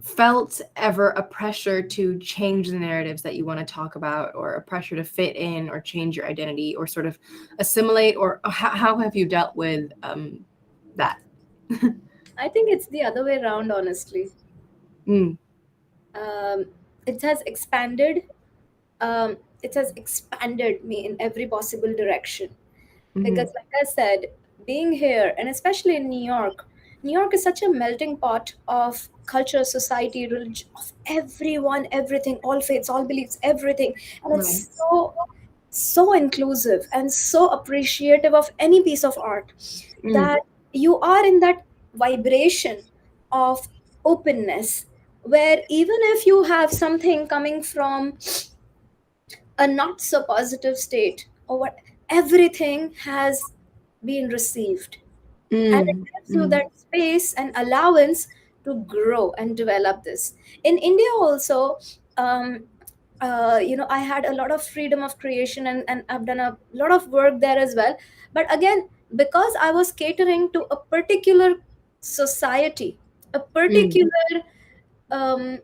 felt ever a pressure to change the narratives that you want to talk about, or a pressure to fit in, or change your identity, or sort of assimilate, or how have you dealt with that? I think it's the other way around, honestly. Mm, um, it has expanded it has expanded me in every possible direction. mm-hmm. Because like I said, being here, and especially in New York is such a melting pot of culture, society, religion, of everyone, everything, all faiths, all beliefs, everything. And Right. it's so inclusive and so appreciative of any piece of art, Mm, that you are in that vibration of openness, where even if you have something coming from a not so positive state, or what, everything has been received, and it mm, gives you mm, that space and allowance to grow and develop this. In India also, um, I had a lot of freedom of creation, and I've done a lot of work there as well. But again, because I was catering to a particular society, a mm, particular um,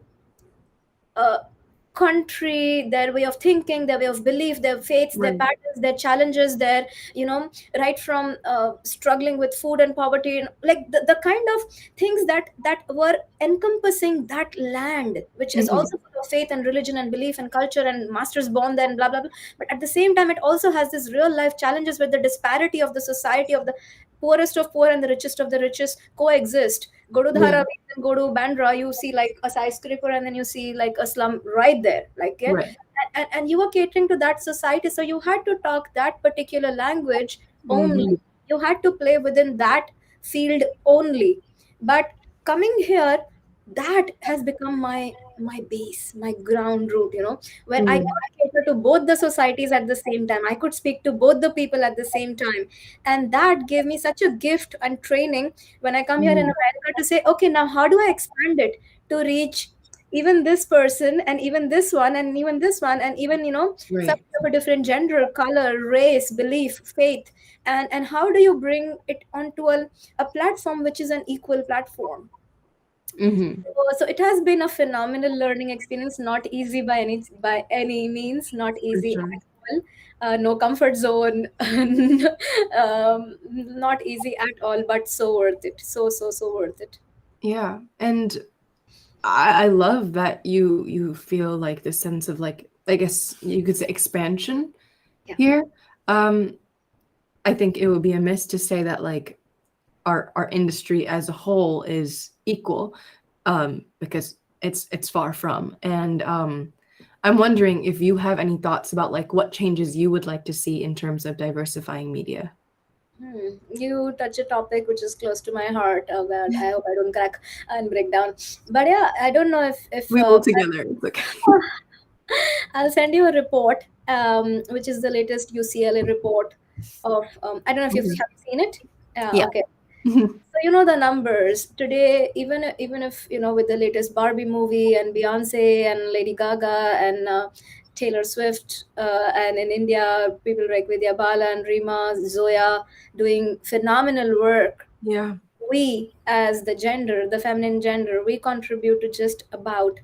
uh, country, their way of thinking, their way of belief, their faiths, their right. patterns, their challenges, their, right from struggling with food and poverty, and like the kind of things that were encompassing that land, which is Mm-hmm. also full of faith and religion and belief and culture and masters born there and blah blah blah. But at the same time, it also has this real life challenges where the disparity of the society, of the poorest of poor and the richest of the richest coexist. Go to Yeah. Dharavi and go to Bandra, you see like a skyscraper, and then you see like a slum right there. Like, yeah. Right. And you were catering to that society, so you had to talk that particular language only. Mm-hmm. You had to play within that field only. But coming here, that has become my base, my ground root, where I Mm, could cater to both the societies at the same time. I could speak to both the people at the same time. And that gave me such a gift and training when I come here in mm, America to say, okay, now how do I expand it to reach even this person and even this one and even this one and even, right. something of a different gender, color, race, belief, faith. And how do you bring it onto a platform which is an equal platform? Mm-hmm. So it has been a phenomenal learning experience, not easy by any means, not For easy sure. at all. No comfort zone, not easy at all, but so worth it. So worth it. Yeah. And I love that you feel like this sense of, like, I guess you could say, expansion Yeah. here. Um, I think it would be amiss to say that, like, our industry as a whole is equal, because it's far from. And I'm wondering if you have any thoughts about, like, what changes you would like to see in terms of diversifying media. You touch a topic which is close to my heart, but I hope I don't crack and break down. But yeah, I don't know if We will together. It's okay. I'll send you a report, which is the latest UCLA report of. I don't know if you've Mhm. have seen it. Yeah. Okay. So the numbers today, even if with the latest Barbie movie and Beyonce and Lady Gaga and Taylor Swift, and in India people like Vidya Bala and Rima Zoya doing phenomenal work. Yeah. We, as the gender, the feminine gender, we contribute to just about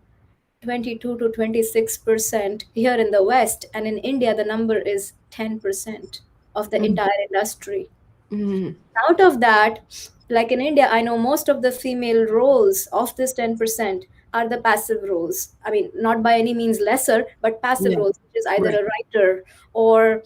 22 to 26% here in the West, and in India the number is 10% of the Mm, entire industry. mm, Out of that, like in India, I know most of the female roles of this 10%. are the passive roles. I mean, not by any means lesser, but passive Yeah. roles, which is either Right. a writer or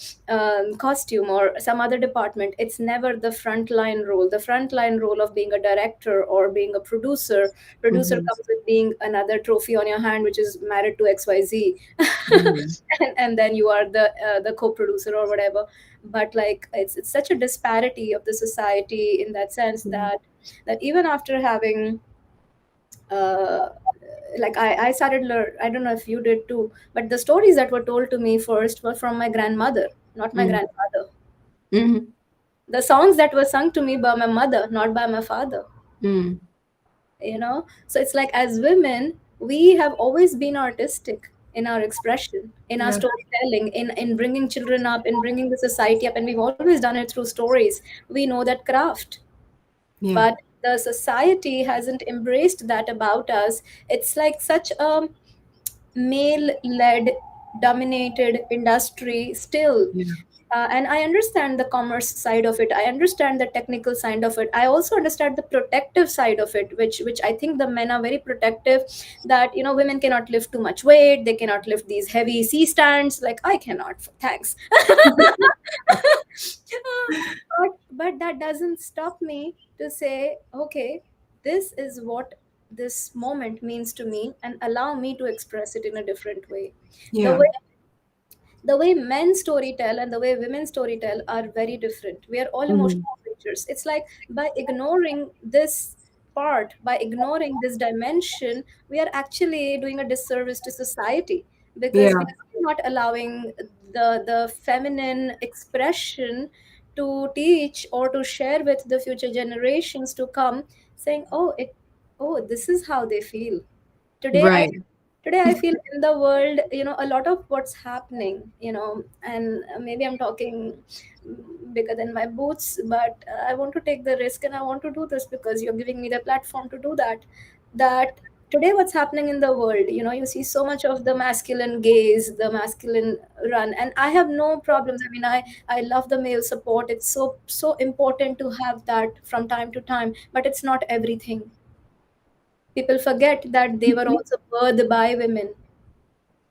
costume or some other department. It's never the frontline role. The frontline role of being a director or being a producer. Producer Hmm. comes with being another trophy on your hand, which is married to XYZ, Hmm. and then you are the co-producer or whatever. But like it's such a disparity of the society in that sense Hmm. that even after having uh, like I started learn. I don't know if you did too, but the stories that were told to me first were from my grandmother, not my Hmm. grandfather. Hmm. The songs that were sung to me by my mother, not by my father. Hmm. So it's like as women, we have always been artistic in our expression, in our Yeah. storytelling, in bringing children up, in bringing the society up, and we've always done it through stories. We know that craft, Yeah. but the society hasn't embraced that about us. It's like such a male led dominated industry still. Yeah. And I understand the commerce side of it, I understand the technical side of it, I also understand the protective side of it, which I think the men are very protective, that women cannot lift too much weight, they cannot lift these heavy c stands, like I cannot, thanks. But that doesn't stop me to say, okay, this is what this moment means to me, and allow me to express it in a different way. The Yeah. way the way men story tell and the way women story tell are very different. We are all Hmm. emotional creatures. It's like by ignoring this part, by ignoring this dimension, we are actually doing a disservice to society, because Yeah. we are not allowing the feminine expression to teach or to share with the future generations to come, saying, oh, this is how they feel. Today i Right. today I feel in the world, a lot of what's happening, and maybe I'm talking bigger than my boots, but I want to take the risk, and I want to do this because you're giving me the platform to do that today what's happening in the world, you see so much of the masculine gaze, the masculine run, and I have no problems. I mean, I love the male support. It's so important to have that from time to time, but it's not everything. People forget that they were also birthed by women.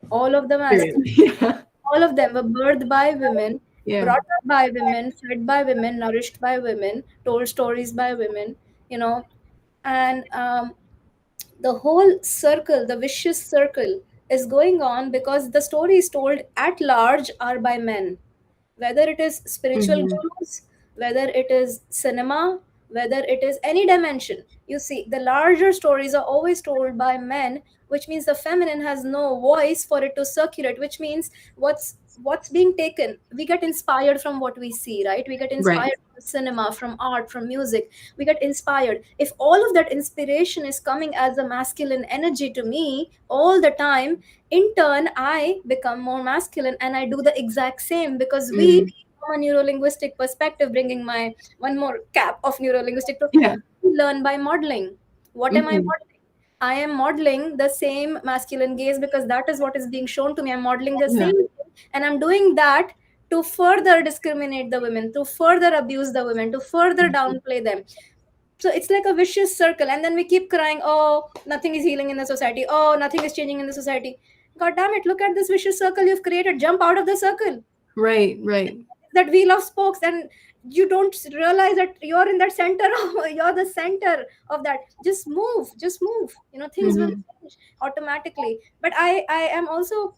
All of the Period. masculine, Yeah. all of them were birthed by women, Yeah. brought up by women, fed by women, nourished by women, told stories by women, you know, and the whole circle, the vicious circle, is going on because the stories told at large are by men, whether it is spiritual Hmm. gurus, whether it is cinema, whether it is any dimension. You see, the larger stories are always told by men, which means the feminine has no voice for it to circulate, which means what's being taken, we get inspired from what we see, right? We get Right. inspired from cinema, from art, from music. We get inspired. If all of that inspiration is coming as a masculine energy to me all the time, in turn I become more masculine and I do the exact same, because we, Mm. from a neuro-linguistic perspective, bringing my one more cap of neuro-linguistic, Yeah. we learn by modeling. What am I Hmm. modeling? I am modeling the same masculine gaze because that is what is being shown to me. I'm modeling the Yeah. same thing, and I'm doing that to further discriminate the women, to further abuse the women, to further downplay them. So it's like a vicious circle, and then we keep crying, oh, nothing is healing in the society, oh, nothing is changing in the society. God damn it, look at this vicious circle you've created. Jump out of the circle. Right. Right. That wheel of spokes, and you don't realize that you're in that center you're the center of that. Just move, things will Hmm. change automatically. But I am also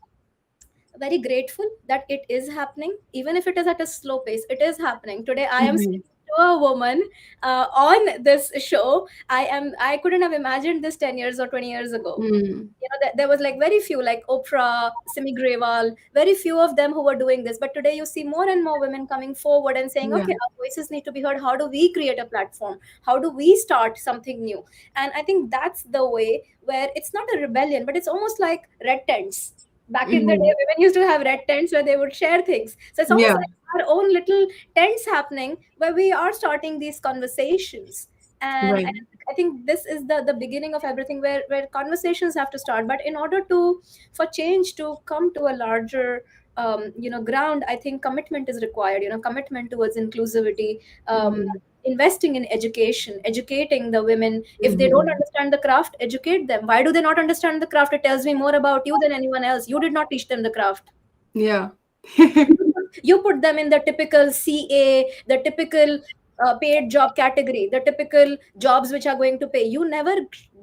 very grateful that it is happening, even if it is at a slow pace. It is happening. Today I am Hmm. speaking to a woman on this show. I couldn't have imagined this 10 years or 20 years ago. Mm. There was like very few, like Oprah, Simi Grewal, very few of them who were doing this. But today you see more and more women coming forward and saying, Yeah. okay, our voices need to be heard. How do we create a platform? How do we start something new? And I think that's the way, where it's not a rebellion, but it's almost like red tents. Back in the day, Hmm. women used to have red tents where they would share things. So it's almost Yeah. like our own little tents happening where we are starting these conversations. And Right. I think this is the beginning of everything, where conversations have to start. But in order to for change to come to a larger ground, I think commitment is required. Commitment towards inclusivity, Hmm. investing in education, educating the women. If they don't Mhm. understand the craft, educate them. Why do they not understand the craft? It tells me more about you than anyone else. You did not teach them the craft. Yeah. You put them in the typical CA, the typical paid job category, the typical jobs which are going to pay. You never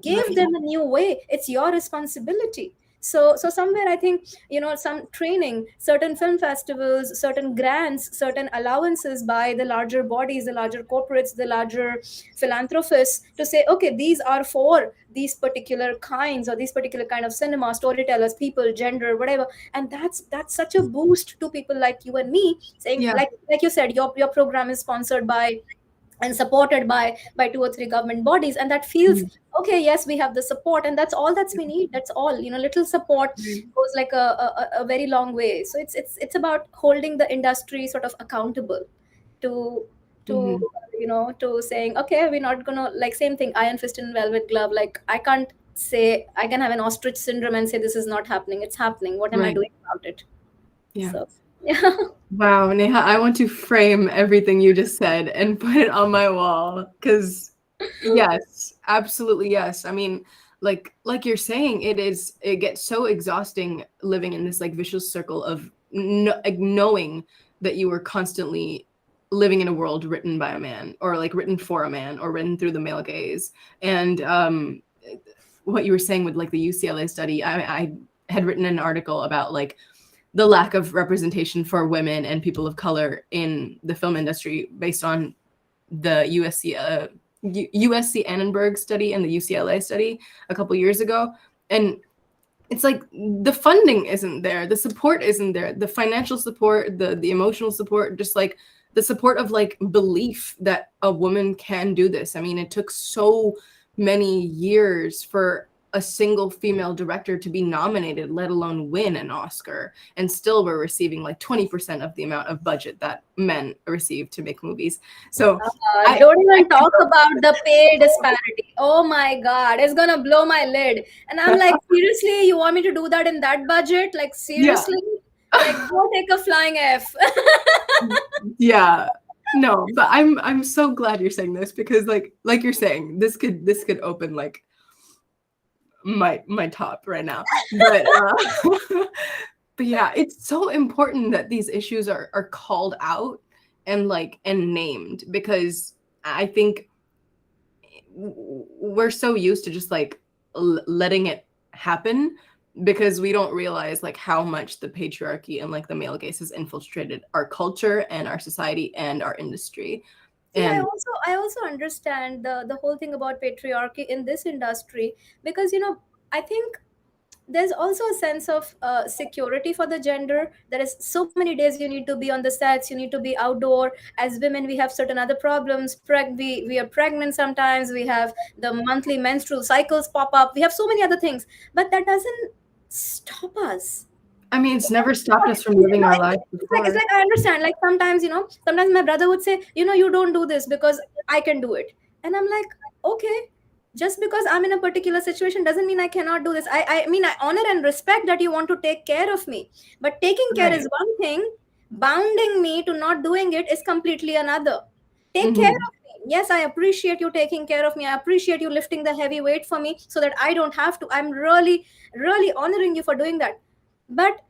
gave Right. them a new way. It's your responsibility. So somewhere I think, some training, certain film festivals, certain grants, certain allowances by the larger bodies, the larger corporates, the larger philanthropists, to say, okay, these are for these particular kinds, or these particular kind of cinema, storytellers, people, gender, whatever. And that's such a boost to people like you and me, saying, Yeah. like you said, your program is sponsored by and supported by two or three government bodies, and that feels Mhm. okay. Yes, we have the support, and that's all that's we need. That's all, little support Right. goes like a very long way. So it's about holding the industry sort of accountable to to Mhm. to saying, okay, we're not gonna, like, same thing, iron fist and velvet glove. Like, I can't say I can have an ostrich syndrome and say this is not happening. It's happening. What am I Right. doing about it? Yeah. So yeah. Wow, Neha, I want to frame everything you just said and put it on my wall because yes, absolutely yes. I mean, like you're saying, it gets so exhausting living in this like vicious circle of like knowing that you were constantly living in a world written by a man or like written for a man or written through the male gaze. And what you were saying with like the UCLA study, I had written an article about like the lack of representation for women and people of color in the film industry based on the USC Annenberg study and the UCLA study a couple years ago. And it's like the funding isn't there, the support isn't there, the financial support, the emotional support, just like the support of like belief that a woman can do this. I mean, it took so many years for a single female director to be nominated, let alone win an Oscar, and still we're receiving like 20% of the amount of budget that men receive to make movies. So Don't I even talk about the pay disparity. Oh my God, it's gonna blow my lid. And I'm like, seriously, you want me to do that in that budget? Like, yeah. seriously? Like, go take a flying F. Yeah. No, but I'm so glad you're saying this because like you're saying, this could open like my top right now. But but yeah, it's so important that these issues are called out and like and named because I think we're so used to just like letting it happen because we don't realize like how much the patriarchy and like the male gaze has infiltrated our culture and our society and our industry. See, I And also I also understand the whole thing about patriarchy in this industry, because I think there's also a sense of security for the gender. There is so many days you need to be on the sets, you need to be outdoor. As women, we have certain other problems. We are pregnant sometimes, we have the monthly menstrual cycles pop up, we have so many other things. But that doesn't stop us. I mean, it's never stopped us from living No, our it's, lives it's before. like I understand. Like, sometimes, sometimes my brother would say, you don't do this because I can do it. And I'm like, okay, just because I'm in a particular situation doesn't mean I cannot do this. I mean, I honor and respect that you want to take care of me. But taking care is Right. one thing, bounding me to not doing it is completely another. Take care Hmm. of me. Yes, I appreciate you taking care of me. I appreciate you lifting the heavy weight for me so that I don't have to. I'm really, really honoring you for doing that. But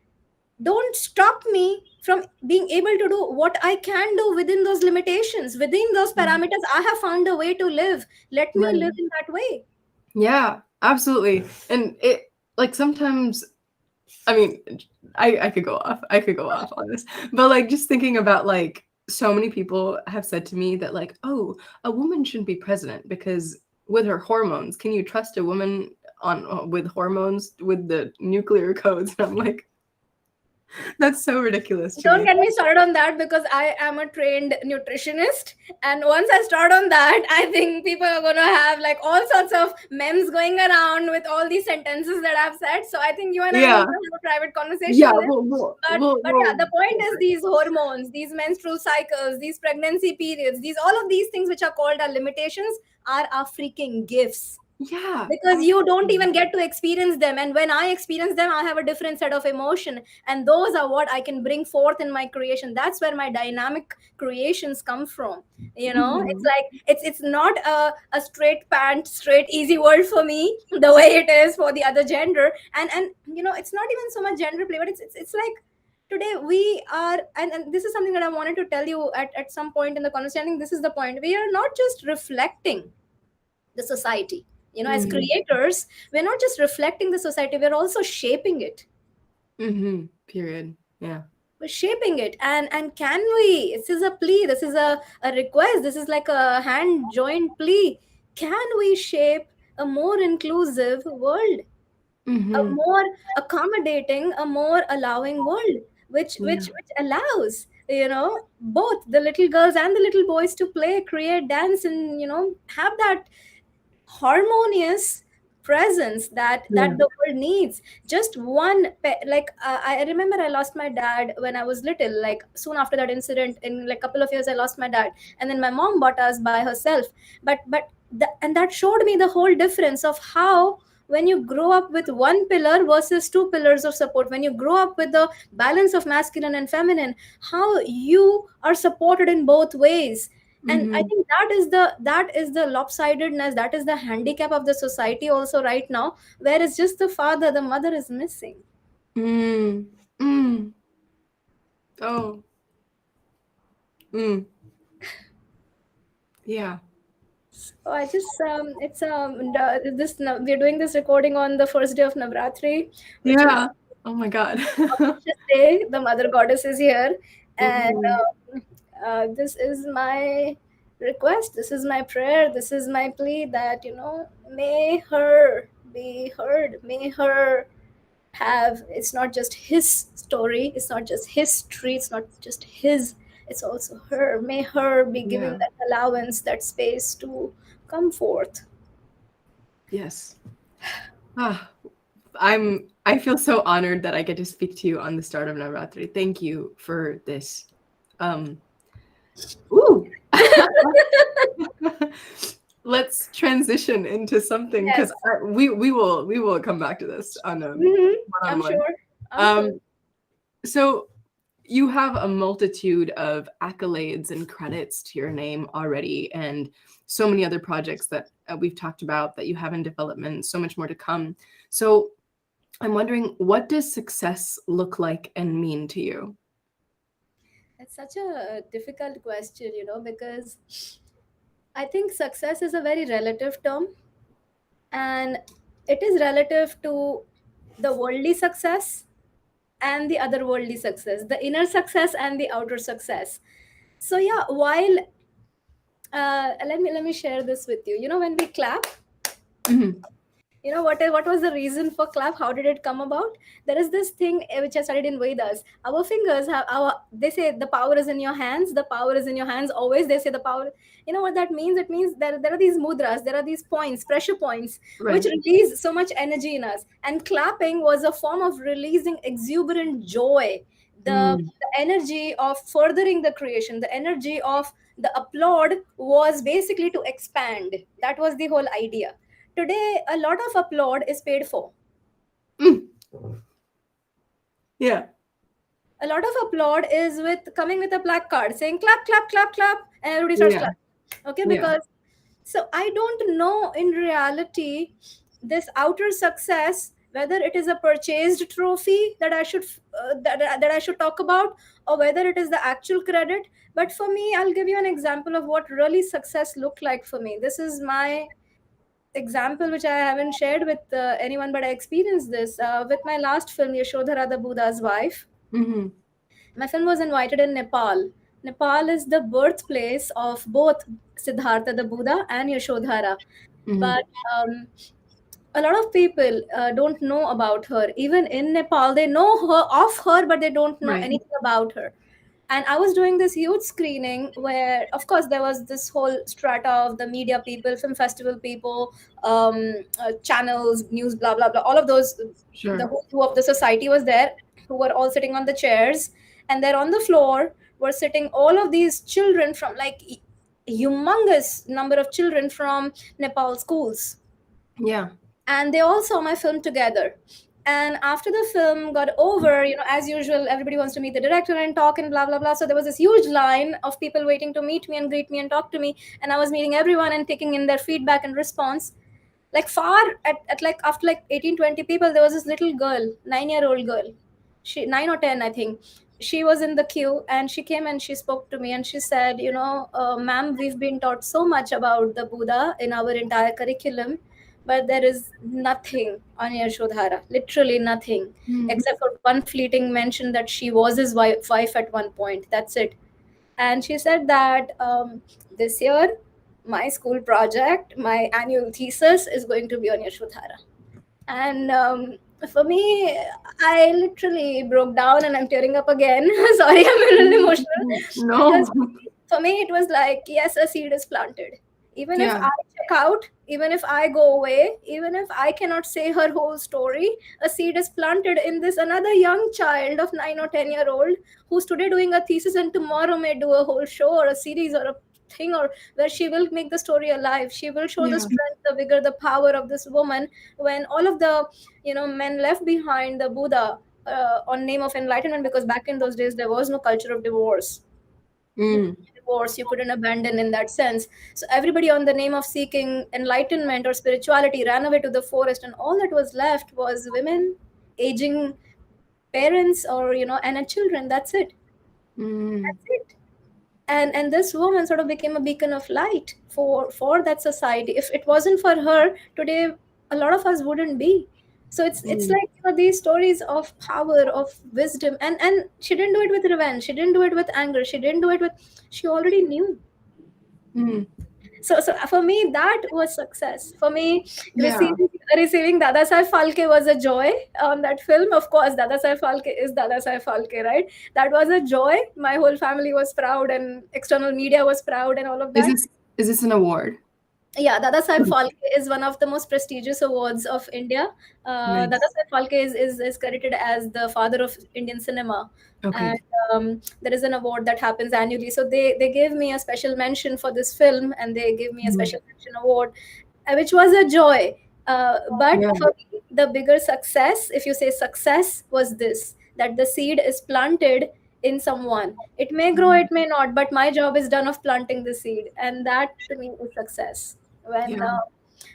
don't stop me from being able to do what I can do within those limitations, within those parameters. I have found a way to live. Let me Right. live in that way. Yeah, absolutely. And it like sometimes I mean, I could go off. I could go off on this. But like just thinking about like so many people have said to me that like, "Oh, a woman shouldn't be president because with her hormones, can you trust a woman on with hormones with the nuclear codes?" And I'm like, that's so ridiculous to Don't me. get me started on that, because I am a trained nutritionist. And once I start on that, I think people are going to have like all sorts of memes going around with all these sentences that I've said. So I think you and I are going Yeah. to have a private conversation Yeah, on this. But yeah, we'll the point is, these hormones, these menstrual cycles, these pregnancy periods, these all of these things which are called our limitations are our freaking gifts. Yeah, because you don't absolutely. even get to experience them, and when I experience them I have a different set of emotion, and those are what I can bring forth in my creation. That's where my dynamic creations come from. It's Mhm. like it's not a straight pant, straight easy world for me the way it is for the other gender. And it's not even so much gender play, but it's like today we are, and this is something that I wanted to tell you at some point in the conversation. This is the point: we are not just reflecting the society. As Mhm. creators, we're not just reflecting the society, we're also shaping it. Mhm. Period. Yeah. We're shaping it. And can we, this is a plea, this is a request, this is like a hand joined plea. Can we shape a more inclusive world, a Mhm. more accommodating, a more allowing world, Yeah. which allows both the little girls and the little boys to play, create, dance, and have that harmonious presence that Yeah. the world needs. Just like I remember I lost my dad when I was little. Like soon after that incident, in like couple of years, I lost my dad, and then my mom bought us by herself. And that showed me the whole difference of how, when you grow up with one pillar versus two pillars of support, when you grow up with the balance of masculine and feminine, how you are supported in both ways. And I Mhm. think that is the lopsidedness, that is the handicap of the society also right now, where it's just the father, the mother is missing. Mm. Mm. Oh. Mm. Yeah. So I just it's this we're doing this recording on the first day of Navratri, which is Yeah. Oh my God. auspicious day. The mother goddess is here, and Mhm. this is my request, this is my prayer, this is my plea, that may her be heard, may her have, it's not just his story, it's not just history, it's not just his, it's also her. May her be given Yeah. that allowance, that space to come forth. Yes. Ah, I feel so honored that I get to speak to you on the start of Navratri. Thank you for this. Um, ooh. Let's transition into something because Yes. we will come back to this on a Hmm. I'm one-on-one. sure. I'm sure. Um, so you have a multitude of accolades and credits to your name already, and so many other projects that we've talked about that you have in development, so much more to come. So I'm wondering, what does success look like and mean to you? It's such a difficult question, because I think success is a very relative term, and it is relative to the worldly success and the otherworldly success, the inner success and the outer success. So yeah, while let me share this with you. When we clap, Mhm. what was the reason for clap? How did it come about? There is this thing which I studied in Vedas. Our fingers have our, they say the power is in your hands, the power is in your hands always. They say the power, what that means? It means there are these mudras, there are these points, pressure points, which Right. release so much energy in us. And clapping was a form of releasing exuberant joy, Mm. the energy of furthering the creation, the energy of the applaud was basically to expand. That was the whole idea. Today a lot of applaud is paid for. Mm. Yeah. A lot of applaud is with coming with a black card saying clap clap clap clap, and everybody starts Yeah. clapping. Okay, Yeah. because, so I don't know in reality this outer success, whether it is a purchased trophy that I should that I should talk about, or whether it is the actual credit. But for me, I'll give you an example of what really success looked like for me. This is my example, which I haven't shared with anyone, but I experienced this with my last film, Yashodhara, the Buddha's wife. Mhm. My film was invited in Nepal. Nepal is the birthplace of both Siddhartha the Buddha and Yashodhara. Mhm. But a lot of people don't know about her. Even in Nepal, they know her of her, but they don't know Right. anything about her. And I was doing this huge screening where, of course, there was this whole strata of the media people, film festival people, channels, news, blah blah blah. All of those, the Sure. who of the society was there, who were all sitting on the chairs, and there on the floor were sitting all of these children from, like, humongous number of children from Nepal schools. Yeah. and they all saw my film together. And after the film got over, as usual, everybody wants to meet the director and talk and blah blah blah. So there was this huge line of people waiting to meet me and greet me and talk to me, and I was meeting everyone and taking in their feedback and response. Like far at like after like 18-20 people, there was this little girl, 9-year-old girl. She 9 or 10, I think. She was in the queue and she came and she spoke to me and she said, ma'am, we've been taught so much about the Buddha in our entire curriculum, but there is nothing on Yashodhara, literally nothing, Mm. except for one fleeting mention that she was his wife at one point. That's it. And she said that this year, my school project, my annual thesis is going to be on Yashodhara. And for me, I literally broke down and I'm tearing up again. Sorry, I'm a little emotional No. because for me, it was like, yes, a seed is planted. Even if Yeah. I check out, even if I go away, even if I cannot say her whole story, a seed is planted in this another young child of 9 or 10-year-old who's today doing a thesis and tomorrow may do a whole show or a series or a thing, or where she will make the story alive. She will show the Yeah. strength, the vigor, the power of this woman when all of the men left behind the Buddha on name of enlightenment, because back in those days there was no culture of divorce. You Mm. couldn't divorce, you couldn't abandon in that sense. So everybody on the name of seeking enlightenment or spirituality ran away to the forest, and all that was left was women, aging parents, or and children. That's it. Mm. That's it. And this woman sort of became a beacon of light for that society. If it wasn't for her, today a lot of us wouldn't be. So it's Mm. like, these stories of power, of wisdom. And she didn't do it with revenge, she didn't do it with anger, she didn't do it with, she already knew. Mm. So for me, that was success. For me, Yeah. receiving Dada Saheb Phalke was a joy on that film. Of course, Dada Saheb Phalke is Dada Saheb Phalke, right? That was a joy. My whole family was proud, and external media was proud, and all of Is that. this an award? Yeah, Dada Saheb Phalke is one of the most prestigious awards of India. Dada Nice. Saheb Phalke is credited as the father of Indian cinema, Okay. and there is an award that happens annually. So they gave me a special mention for this film, and they gave me a Mhm. special mention award, which was a joy. But Yeah. for me, the bigger success, if you say success, was this, that the seed is planted in someone. It may grow, Mm. it may not, but my job is done of planting the seed, and that to me is success. When Yeah.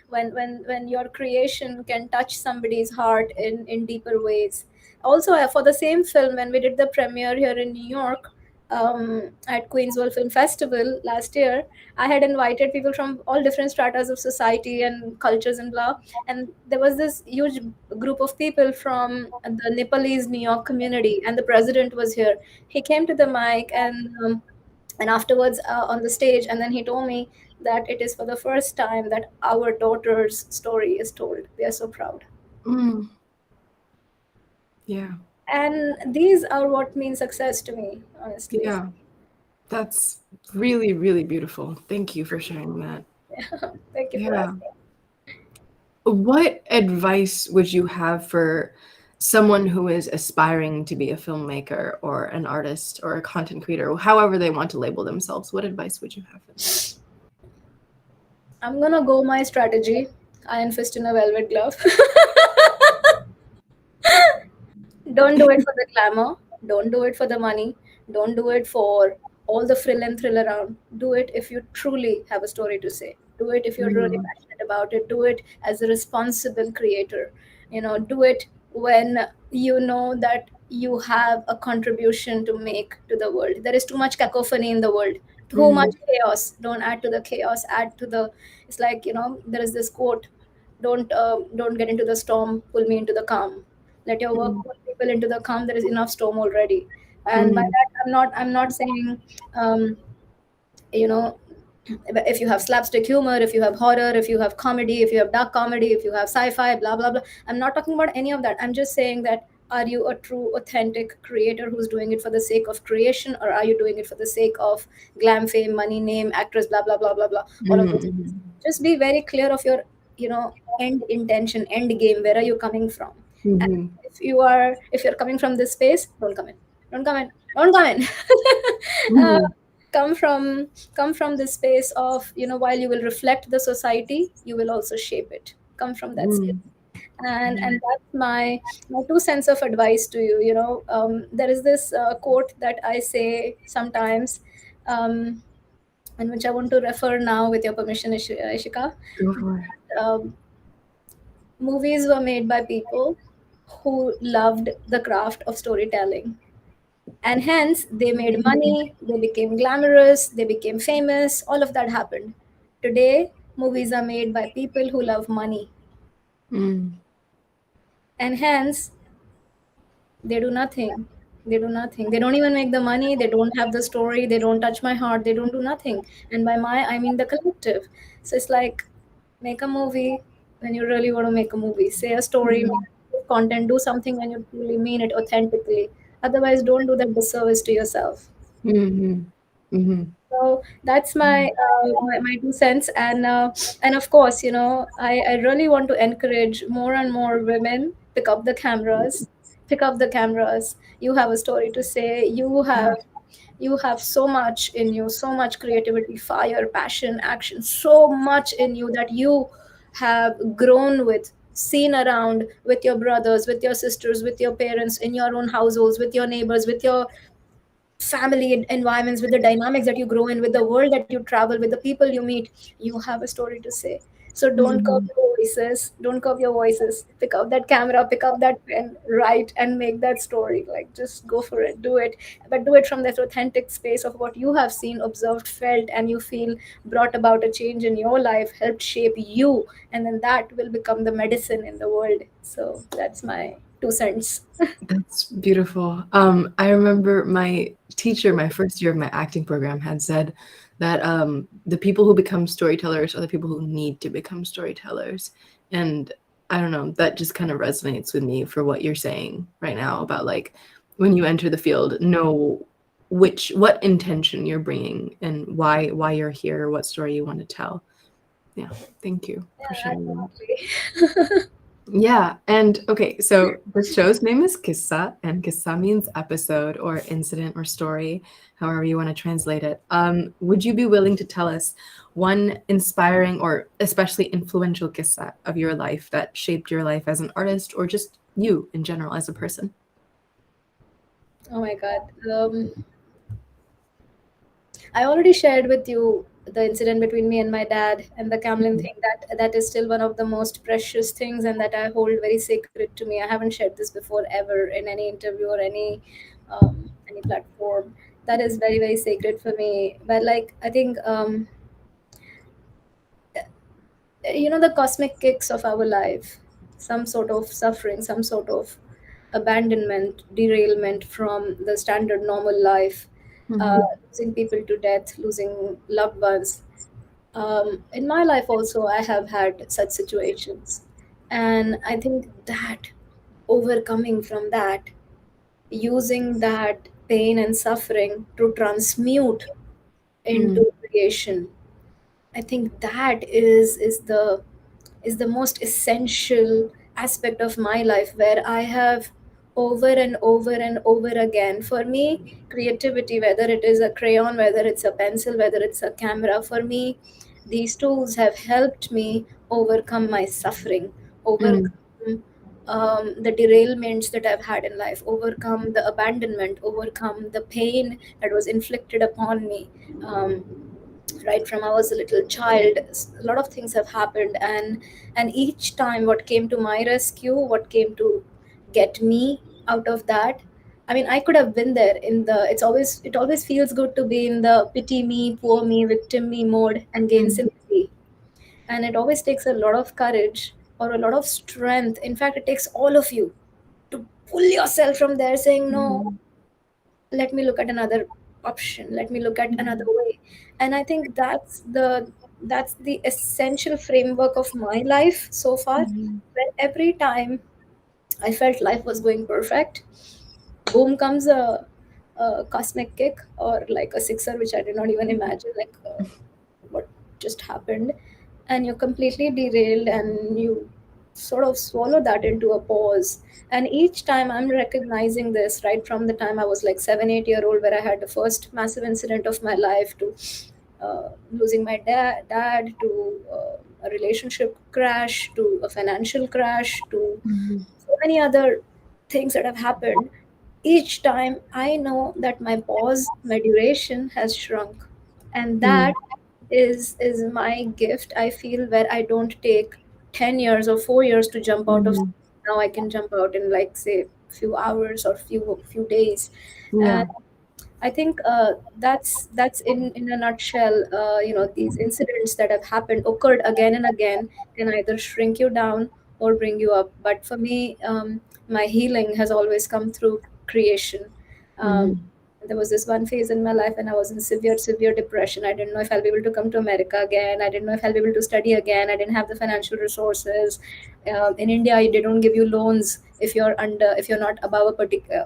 when your creation can touch somebody's heart in deeper ways. Also, for the same film, when we did the premiere here in New York, at Queens World Film Festival last year, I had invited people from all different stratas of society and cultures and blah. And there was this huge group of people from the Nepalese New York community, and the president was here. He came to the mic, and afterwards on the stage, and then he told me that it is for the first time that our daughter's story is told. We are so proud. Mm. Yeah. And these are what mean success to me, honestly. Yeah. That's really, really beautiful. Thank you for sharing that. Thank you for Yeah. asking. What advice would you have for someone who is aspiring to be a filmmaker or an artist or a content creator, however they want to label themselves? What advice would you have for them? I'm gonna go my strategy: iron fist in a velvet glove. Don't do it for the glamour. Don't do it for the money. Don't do it for all the frill and thrill around. Do it if you truly have a story to say. Do it if you're really Mm. passionate about it. Do it as a responsible creator. Do it when you know that you have a contribution to make to the world. There is too much cacophony in the world. Too much Mm. chaos. Don't add to the chaos. Add to the. It's like, there is this quote: don't get into the storm. Pull me into the calm. Let your work Mm. pull people into the calm. There is enough storm already. And by Mm. that, I'm not saying, um, you know if you have slapstick humor, if you have horror, if you have comedy, if you have dark comedy, if you have sci-fi, blah blah blah. I'm not talking about any of that. I'm just saying that, are you a true authentic creator who's doing it for the sake of creation, or are you doing it for the sake of glam, fame, money, name, actress, blah blah blah blah blah, all of those things. Mm. Just be very clear of your end intention, end game. Where are you coming from? And Mhm. if you're coming from this space, don't come in, don't come in, don't come in. uh, Mhm. come from this space of, while you will reflect the society, you will also shape it. come from that space. Mm, And that's my 2 cents of advice to you. There is this quote that I say sometimes, um, and which I want to refer now with your permission, Ishika. go for it. um, Movies were made by people who loved the craft of storytelling, and hence they made money, they became glamorous, they became famous, all of that happened. Today movies are made by people who love money, Mm, and hence they do nothing. They don't even make the money, they don't have the story, they don't touch my heart, they don't do nothing. And by my, I mean the collective. So it's like, make a movie when you really want to make a movie, say a story, mhm, make content, do something when you truly mean it authentically. Otherwise, don't do that disservice to yourself. mhm, mhm, So that's my 2 cents. And of course, I really want to encourage more and more women, pick up the cameras, pick up the cameras. You have a story to say. yeah. You have so much in you, so much creativity, fire, passion, action, so much in you that you have grown with, seen around with your brothers, with your sisters, with your parents, in your own households, with your neighbors, with your family environments, with the dynamics that you grow in, with the world that you travel, with the people you meet. You have a story to say. So don't curb Mhm. your voices, don't curb your voices, pick up that camera, pick up that pen, write and make that story. Like, just go for it, do it. But do it from that authentic space of what you have seen, observed, felt, and you feel brought about a change in your life, helped shape you, and then that will become the medicine in the world. So that's my 2 cents. That's beautiful. I remember my teacher, my first year of my acting program, had said that the people who become storytellers are the people who need to become storytellers. And I don't know, that just kind of resonates with me for what you're saying right now about like when you enter the field, know what intention you're bringing and why you're here, what story you want to tell. Yeah, thank you for Yeah, sharing that. absolutely. Yeah, and okay, so the show's name is Kissa, and Kissa means episode or incident or story, however you want to translate it. Would you be willing to tell us one inspiring or especially influential Kissa of your life that shaped your life as an artist or just you in general as a person? Oh my God. I already shared with you the incident between me and my dad and the Camlin Mhm, thing. That is still one of the most precious things, and that I hold very sacred to me. I haven't shared this before ever in any interview or any platform. That is very, very sacred for me. But like, I think, the cosmic kicks of our life, some sort of suffering, some sort of abandonment, derailment from the standard normal life, uh, mhm, losing people to death, losing loved ones. In my life also, I have had such situations, and I think that overcoming from that, using that pain and suffering to transmute mm, into creation, I think that is the most essential aspect of my life, where I have over and over and over again, for me, creativity, whether it is a crayon, whether it's a pencil, whether it's a camera, for me, these tools have helped me overcome my suffering, mm, overcome the derailments that I've had in life, overcome the abandonment, overcome the pain that was inflicted upon me. um, right from I was a little child, a lot of things have happened, and each time what came to my rescue, what came to get me out of that, I mean, I could have been there in the, it always feels good to be in the pity me, poor me, victim me mode and gain mm, sympathy. And it always takes a lot of courage or a lot of strength. In fact, it takes all of you to pull yourself from there, saying no, mhm, let me look at another option, let me look at another mhm, way. And I think that's the essential framework of my life so far, mhm, where every time I felt life was going perfect, boom comes a cosmic kick, or like a sixer, which I did not even imagine, like, what just happened, and you're completely derailed, and you sort of swallow that into a pause. And each time I'm recognizing this, right from the time I was like 7 8 year old, where I had the first massive incident of my life, to losing my dad to a relationship crash to a financial crash to Mhm. so many other things that have happened. Each time I know that my pause, my duration has shrunk. And that Mhm. is my gift, I feel, where I don't take 10 years or 4 years to jump out of. Mhm. Now I can jump out in, like, say, few hours or few days. Yeah. I think that's in a nutshell. These incidents that have happened, occurred again and again, can either shrink you down or bring you up. But for me, my healing has always come through creation. Um, Mhm. there was this one phase in my life when I was in severe depression. I didn't know if I'll be able to come to America again. I didn't know if I'll be able to study again. I didn't have the financial resources. In India, they don't give you loans if you're not above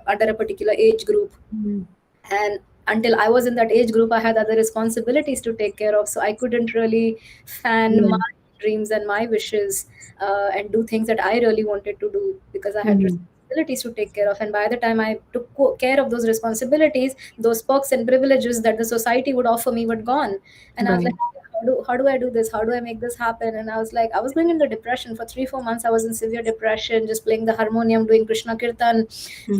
under a particular age group. Mhm. And until I was in that age group, I had other responsibilities to take care of, so I couldn't really fan Yeah. my dreams and my wishes, and do things that I really wanted to do, because I had Mhm. responsibilities to take care of. And by the time I took care of those responsibilities, those perks and privileges that the society would offer me were gone. And I was like, Right. how do I do this? How do I make this happen? And I was like, I was going into depression for 3 4 months. I was in severe depression, just playing the harmonium, doing Krishna Kirtan,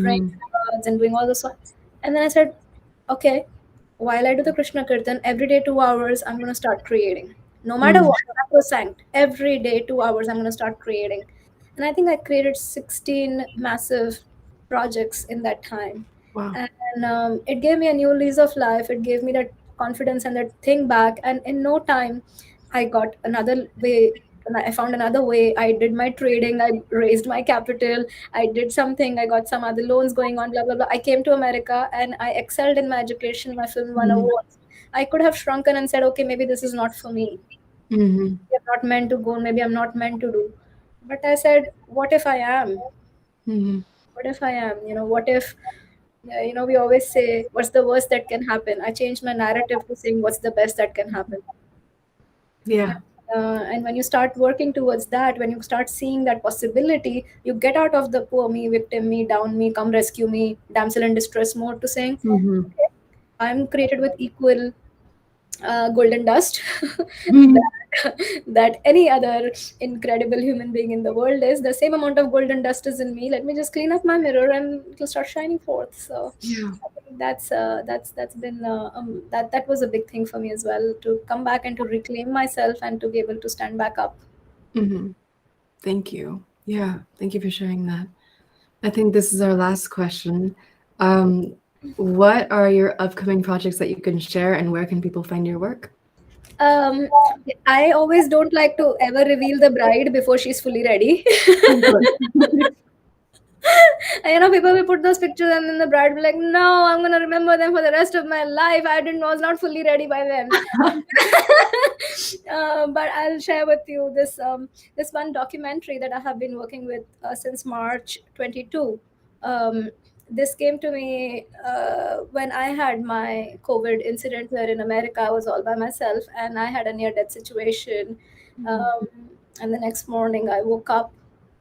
praying Mhm. to the gods, and doing all this. And then I said, okay, while I do the Krishna Kirtan, every day 2 hours, I'm going to start creating. No matter Mhm. what, sacrosanct, every day 2 hours, I'm going to start creating. And I think I created 16 massive projects in that time. Wow. And it gave me a new lease of life. It gave me that confidence and that thing back. And in no time, I got another way. And I found another way. I did my trading. I raised my capital. I did something. I got some other loans going on, blah, blah, blah. I came to America and I excelled in my education. My film won Mhm. awards. I could have shrunken and said, okay, maybe this is not for me. Mhm. I'm not meant to go. Maybe I'm not meant to do. But I said, what if I am? Mhm. What if I am? What if, we always say, what's the worst that can happen? I changed my narrative to saying, what's the best that can happen? Yeah. And when you start working towards that, when you start seeing that possibility, you get out of the poor me, victim me, down me, come rescue me, damsel in distress mode, to saying, Mhm. okay, I'm created with equal golden dust Mhm. that any other incredible human being in the world is. The same amount of golden dust is in me. Let me just clean up my mirror and it'll start shining forth. So Yeah. I think that's been that was a big thing for me as well, to come back and to reclaim myself and to be able to stand back up. Mhm. Thank you. Yeah. Thank you for sharing that. I think this is our last question. Um, what are your upcoming projects that you can share, and where can people find your work? Um, I always don't like to ever reveal the bride before she's fully ready. Of course. And, people will put those pictures and then the bride will be like, no, I'm gonna remember them for the rest of my life. I didn't know, I was not fully ready by then. But I'll share with you this one documentary that I have been working with since March 22. Um, this came to me when I had my COVID incident, where in America I was all by myself and I had a near death situation. Mhm. Um, and the next morning I woke up,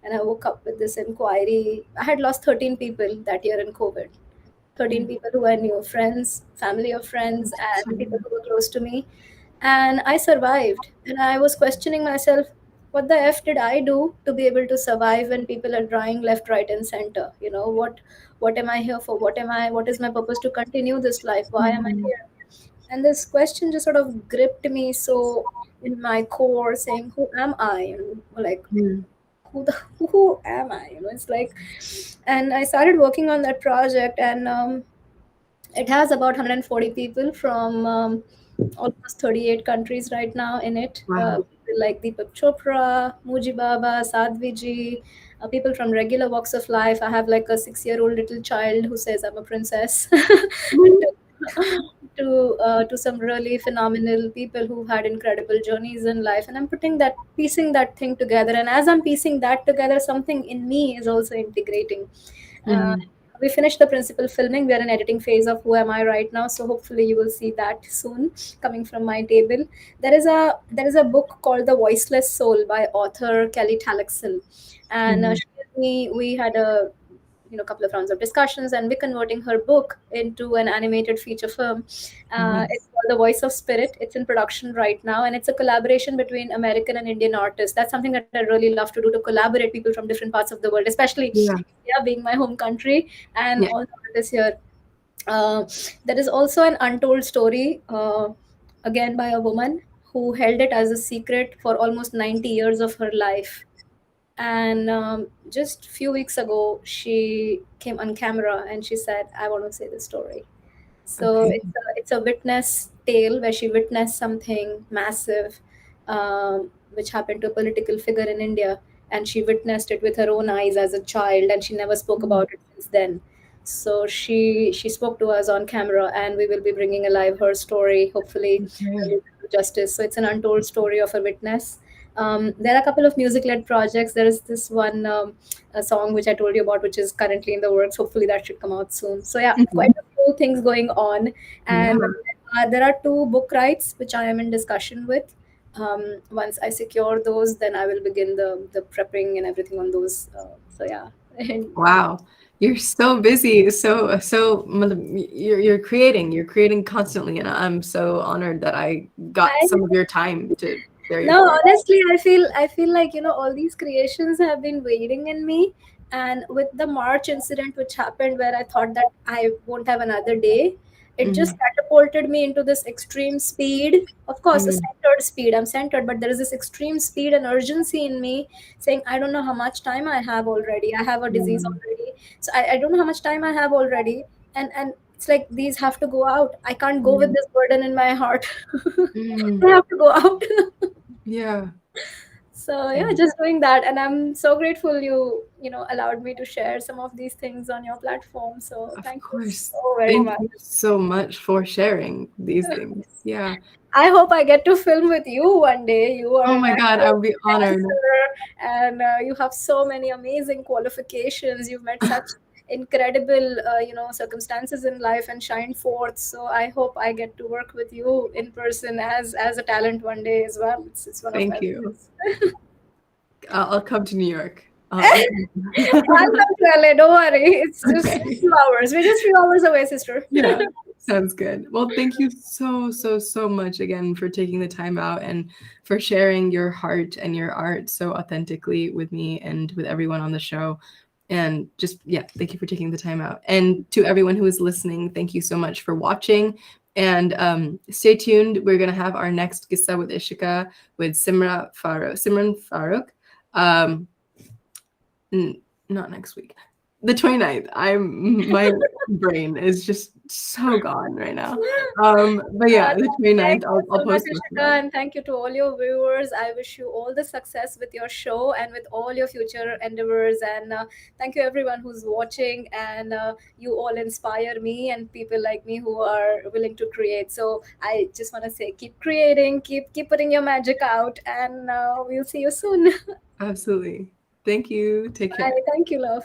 and I woke up with this inquiry. I had lost 13 people that year in COVID. 13 Mm. people who I knew, friends, family of friends, and people Sorry. who were close to me. And I survived. And I was questioning myself, what the F did I do to be able to survive when people are dying left, right, and center? What am I here for? What is my purpose to continue this life? Why am I Mhm. here? And this question just sort of gripped me so in my core, saying, who am I? And like, Mm. who am I? It's like, and I started working on that project, and it has about 140 people from almost 38 countries right now in it. Wow. People like Deepak Chopra, Muji Baba, Sadhviji, people from regular walks of life. I have like a 6-year-old little child who says I'm a princess. To some really phenomenal people who've had incredible journeys in life, and I'm piecing that thing together. And as I'm piecing that together, something in me is also integrating. uh, Mhm. we finished the principal filming. We are in editing phase of Who Am I right now, so hopefully you will see that soon coming from my table. There is a book called The Voiceless Soul by author Kelly Talixon, and Mhm. we had a couple of rounds of discussions, and we're converting her book into an animated feature film. It's Nice. called The Voice of Spirit. It's in production right now, and it's a collaboration between American and Indian artists. That's something that I really love to do, to collaborate people from different parts of the world, especially Yeah. India being my home country, and Yeah. also this year. Uh, there is also an untold story, again by a woman who held it as a secret for almost 90 years of her life. And just few weeks ago, she came on camera and she said, "I want to say the story." So Okay. it's a witness tale where she witnessed something massive, which happened to a political figure in India, and she witnessed it with her own eyes as a child, and she never spoke Mm. about it since then. So she spoke to us on camera, and we will be bringing alive her story. Hopefully, Okay. we'll do justice. So it's an untold story of a witness. There are a couple of music-led projects. There is this one a song which I told you about, which is currently in the works. Hopefully, that should come out soon. So yeah, quite Mhm. a few things going on, Yeah. and there are two book rights which I am in discussion with. Once I secure those, then I will begin the prepping and everything on those. So yeah, and Wow. You're so busy. मतलब you're creating constantly, and I'm so honored that I got I some of your time to share your No, story. honestly, I feel like all these creations have been waiting in me, and with the March incident which happened, where I thought that I won't have another day, it just Mhm. catapulted me into this extreme speed. Of course, a Mm. centered speed. I'm centered, but there is this extreme speed and urgency in me, saying I don't know how much time I have already. I have a disease Mm. already, so I don't know how much time I have already, and it's like these have to go out. I can't go with Mm. this burden in my heart. Mm. They have to go out. Yeah. So Yeah. yeah, just doing that, and I'm so grateful you allowed me to share some of these things on your platform. So Of thank you course. so very Thank much. you so much for sharing these things. Yeah. I hope I get to film with you one day. You are Oh an my God, actor, I would be honored. dancer, and you have so many amazing qualifications. You've met such incredible circumstances in life and shine forth. So I hope I get to work with you in person as a talent one day as well. It's one of my Thank you. wishes. I'll come to New York. I'll I'll come to LA. Don't worry. It's just a Okay. few hours. We're just few hours away, sister. Yeah, sounds good. Well, thank you so, so, so much again for taking the time out and for sharing your heart and your art so authentically with me and with everyone on the show. And just, yeah, thank you for taking the time out. And to everyone who is listening, thank you so much for watching. And stay tuned. We're going to have our next Gissa with Ishika with Simran Farooq. Um, Not next week. The 29th. My brain is just so gone right now. But yeah, the Thank 29th, you I'll so much, post most of that. Ishika, and thank you to all your viewers. I wish you all the success with your show and with all your future endeavors. And thank you, everyone who's watching. And you all inspire me and people like me who are willing to create. So I just want to say, keep creating, keep putting your magic out, and we'll see you soon. Absolutely. Thank you. Take Bye. care. Thank you, love.